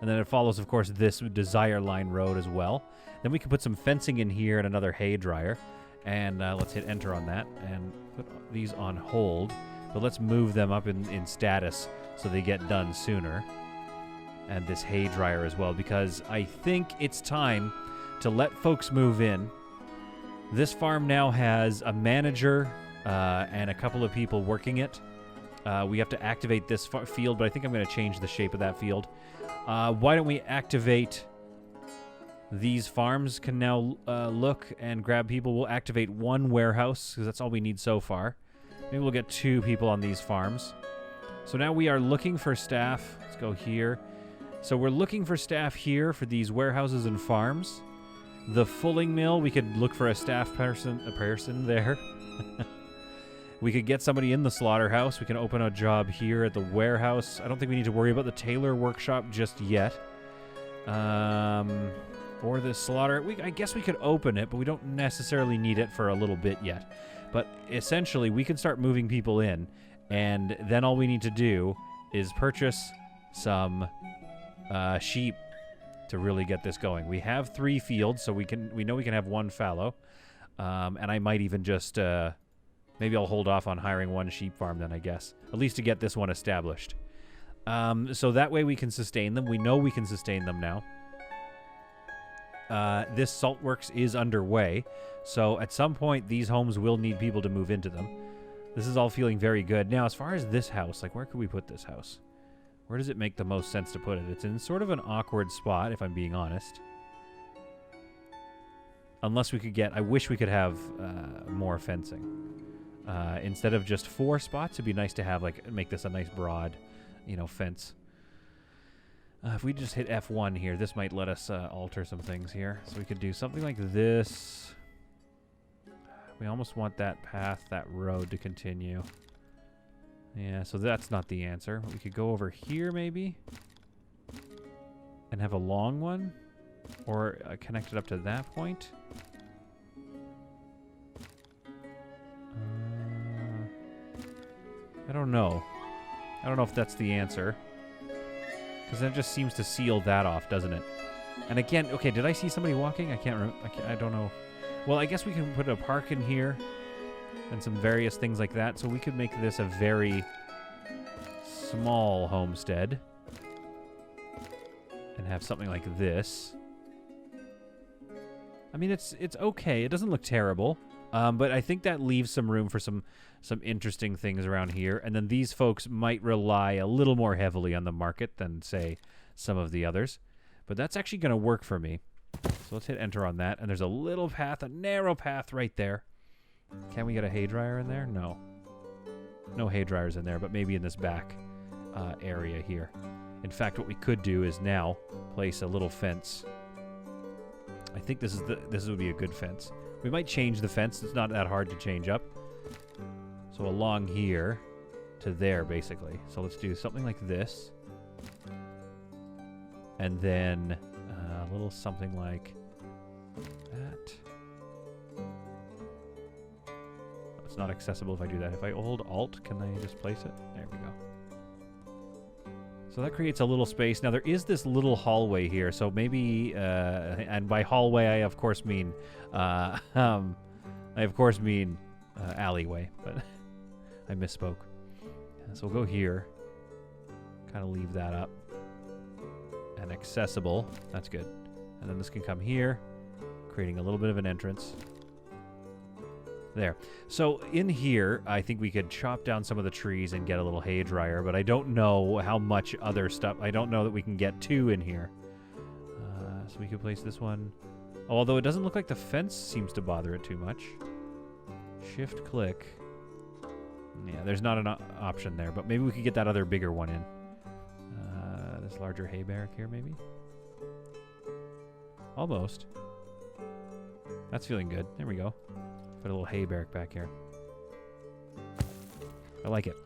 And then it follows, of course, this desire line road as well. Then we can put some fencing in here and another hay dryer. And let's hit enter on that and put these on hold. But let's move them up in status so they get done sooner. And this hay dryer as well, because I think it's time to let folks move in. This farm now has a manager and a couple of people working it. We have to activate this field, but I think I'm going to change the shape of that field. Why don't we activate these farms can now look and grab people. We'll activate one warehouse because that's all we need so far. Maybe we'll get 2 people on these farms. So now we are looking for staff. Let's go here. So we're looking for staff here for these warehouses and farms. The fulling mill, we could look for a person there. We could get somebody in the slaughterhouse. We can open a job here at the warehouse. I don't think we need to worry about the tailor workshop just yet. Or the slaughter. I guess we could open it, but we don't necessarily need it for a little bit yet. But essentially, we can start moving people in, and then all we need to do is purchase some sheep to really get this going. We have 3 fields, so we know we can have 1 fallow. And I might even just maybe I'll hold off on hiring 1 sheep farm then, I guess, at least to get this one established. So that way we can sustain them. We know we can sustain them now. This salt works is underway, so at some point these homes will need people to move into them. This is all feeling very good. Now, as far as this house, like, where could we put this house? Where does it make the most sense to put it? It's in sort of an awkward spot, if I'm being honest. Unless we could get... I wish we could have more fencing. Instead of just 4 spots, it'd be nice to have, like, make this a nice broad, you know, fence. If we just hit F1 here, this might let us alter some things here. So we could do something like this. We almost want that path, that road to continue. Yeah, so that's not the answer. We could go over here, maybe, and have a long one, or connect it up to that point. I don't know. I don't know if that's the answer. Because that just seems to seal that off, doesn't it? And again, okay, did I see somebody walking? I can't remember. I don't know. Well, I guess we can put a park in here and some various things like that. So we could make this a very small homestead and have something like this. I mean, it's okay. It doesn't look terrible. But I think that leaves some room for some interesting things around here. And then these folks might rely a little more heavily on the market than, say, some of the others. But that's actually going to work for me. So let's hit enter on that. And there's a little path, a narrow path right there. Can we get a haydryer in there? No. No haydryers in there, but maybe in this back area here. In fact, what we could do is now place a little fence. I think this would be a good fence. We might change the fence. It's not that hard to change up. So along here to there, basically. So let's do something like this. And then a little something like that. It's not accessible if I do that. If I hold Alt, can I just place it? There we go. So that creates a little space. Now, there is this little hallway here, so maybe, and by hallway, I of course mean alleyway, but I misspoke. So we'll go here, kind of leave that up, and accessible. That's good. And then this can come here, creating a little bit of an entrance. There. So in here, I think we could chop down some of the trees and get a little hay dryer, but I don't know how much other stuff. I don't know that we can get 2 in here. So we could place this one. Although it doesn't look like the fence seems to bother it too much. Shift click. Yeah, there's not an option there, but maybe we could get that other bigger one in. This larger hay barrack here, maybe? Almost. That's feeling good. There we go. Put a little hay barrack back here. I like it.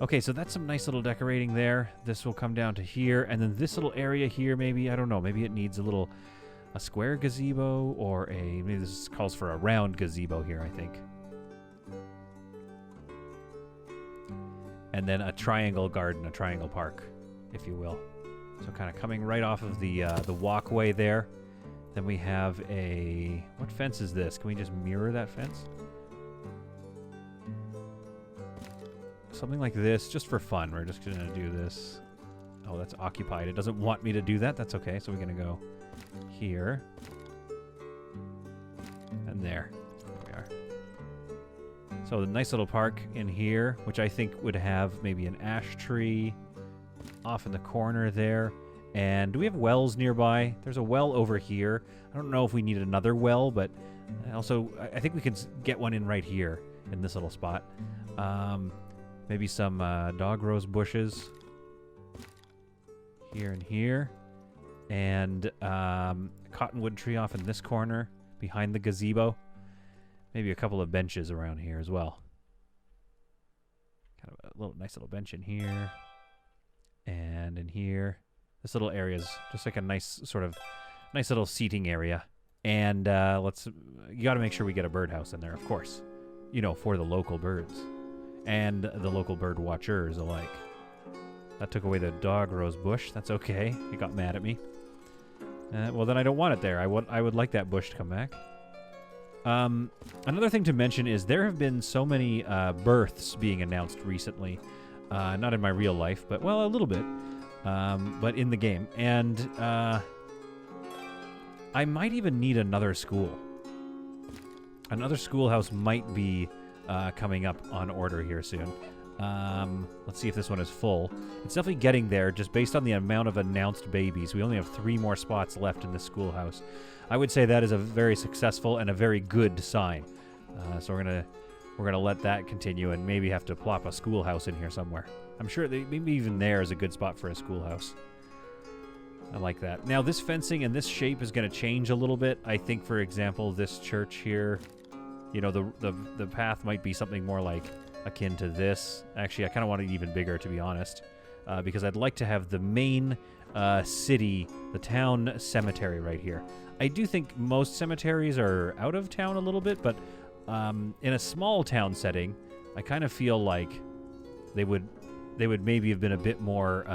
Okay, so that's some nice little decorating there. This will come down to here, and then this little area here, maybe, I don't know, maybe it needs a square gazebo, or maybe this calls for a round gazebo here, I think. And then a triangle garden, a triangle park, if you will. So kind of coming right off of the walkway there. Then we have what fence is this? Can we just mirror that fence? Something like this, just for fun. We're just going to do this. Oh, that's occupied. It doesn't want me to do that. That's okay. So we're going to go here. And there. There we are. So a nice little park in here, which I think would have maybe an ash tree off in the corner there. And do we have wells nearby? There's a well over here. I don't know if we need another well, but also I think we could get one in right here in this little spot. Maybe some dog rose bushes here and here. And cottonwood tree off in this corner behind the gazebo. Maybe a couple of benches around here as well. Kind of a nice little bench in here. And in here. This little area is just like a nice little seating area. And you got to make sure we get a birdhouse in there, of course. You know, for the local birds. And the local bird watchers alike. That took away the dog rose bush. That's okay. He got mad at me. Well, then I don't want it there. I would like that bush to come back. Another thing to mention is there have been so many births being announced recently. Not in my real life, but, well, a little bit. But in the game. And I might even need another school. Another schoolhouse might be coming up on order here soon. Let's see if this one is full. It's definitely getting there, just based on the amount of announced babies. We only have 3 more spots left in this schoolhouse. I would say that is a very successful and a very good sign. So we're gonna let that continue and maybe have to plop a schoolhouse in here somewhere. I'm sure maybe even there is a good spot for a schoolhouse. I like that. Now this fencing and this shape is going to change a little bit. I think, for example, this church here, you know, the path might be something more like akin to this. Actually, I kind of want it even bigger, to be honest, because I'd like to have the main city, the town cemetery right here. I do think most cemeteries are out of town a little bit, but in a small town setting, I kind of feel like they would maybe have been a bit more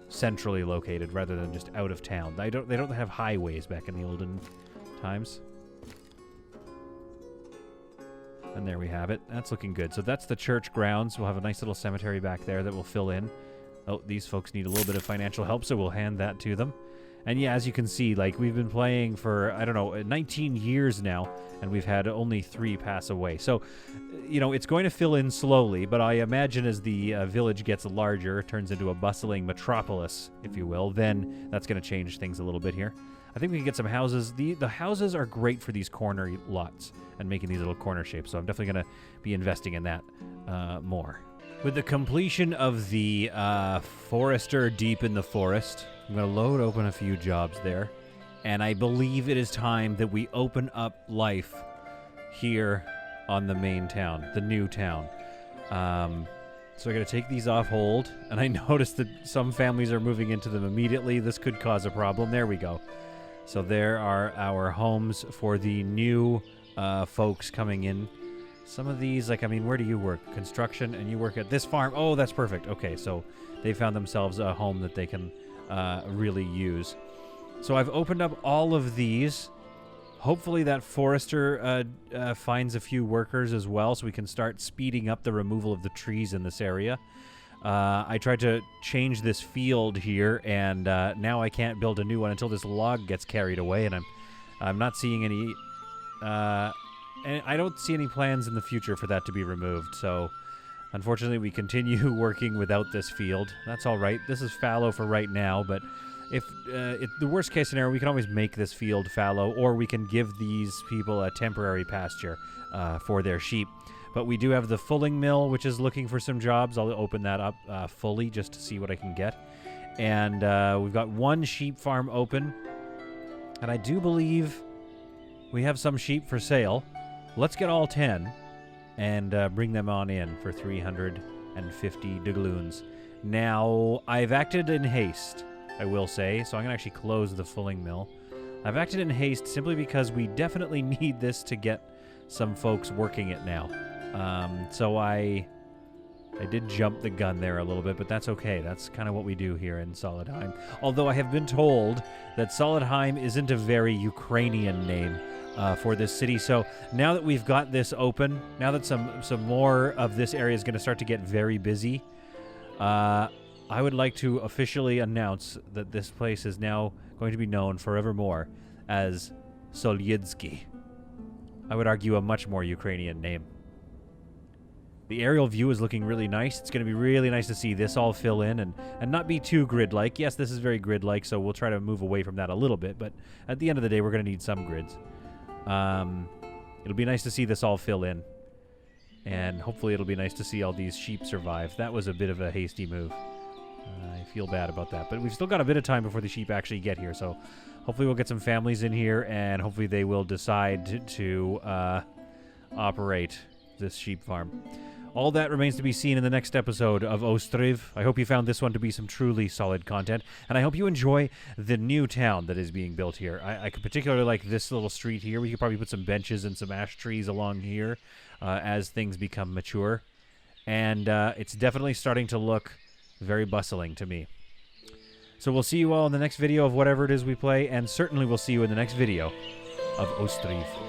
centrally located rather than just out of town. They don't have highways back in the olden times. And there we have it. That's looking good. So that's the church grounds. We'll have a nice little cemetery back there that we'll fill in. Oh, these folks need a little bit of financial help, so we'll hand that to them. And yeah, as you can see, like, we've been playing for, I don't know, 19 years now, and we've had only 3 pass away. So, you know, it's going to fill in slowly, but I imagine as the village gets larger, turns into a bustling metropolis, if you will, then that's going to change things a little bit here. I think we can get some houses. The houses are great for these corner lots and making these little corner shapes, so I'm definitely going to be investing in that more. With the completion of the forester deep in the forest, I'm going to load open a few jobs there, and I believe it is time that we open up life here on the main town, the new town. So I got to take these off hold, and I noticed that some families are moving into them immediately. This could cause a problem. There we go. So there are our homes for the new folks coming in. Some of these, like, I mean, where do you work? Construction, and you work at this farm. Oh, that's perfect. Okay, so they found themselves a home that they can really use. So I've opened up all of these. Hopefully that forester finds a few workers as well, so we can start speeding up the removal of the trees in this area. I tried to change this field here, and now I can't build a new one until this log gets carried away, and I'm not seeing any... and I don't see any plans in the future for that to be removed, so unfortunately we continue working without this field. That's all right. This is fallow for right now, but if the worst case scenario, we can always make this field fallow, or we can give these people a temporary pasture for their sheep. But we do have the fulling mill, which is looking for some jobs. I'll open that up fully just to see what I can get. And we've got 1 sheep farm open, and I do believe we have some sheep for sale. Let's get all 10 and bring them on in for 350 doubloons. Now, I've acted in haste, I will say, so I'm going to actually close the fulling mill. I've acted in haste simply because we definitely need this to get some folks working it now. So I did jump the gun there a little bit, but that's okay. That's kind of what we do here in Solidheim. Although I have been told that Solidheim isn't a very Ukrainian name for this city. So now that we've got this open, now that some more of this area is going to start to get very busy, I would like to officially announce that this place is now going to be known forevermore as Solyidsky. I would argue a much more Ukrainian name. The aerial view is looking really nice. It's going to be really nice to see this all fill in and not be too grid-like. Yes, this is very grid-like, so we'll try to move away from that a little bit, but at the end of the day, we're going to need some grids. It'll be nice to see this all fill in, and hopefully it'll be nice to see all these sheep survive. That was a bit of a hasty move. I feel bad about that, but we've still got a bit of time before the sheep actually get here, so hopefully we'll get some families in here, and hopefully they will decide to operate this sheep farm. All that remains to be seen in the next episode of Ostriv. I hope you found this one to be some truly solid content, and I hope you enjoy the new town that is being built here. I could particularly like this little street here. We could probably put some benches and some ash trees along here as things become mature, and it's definitely starting to look very bustling to me. So we'll see you all in the next video of whatever it is we play, and certainly we'll see you in the next video of Ostriv.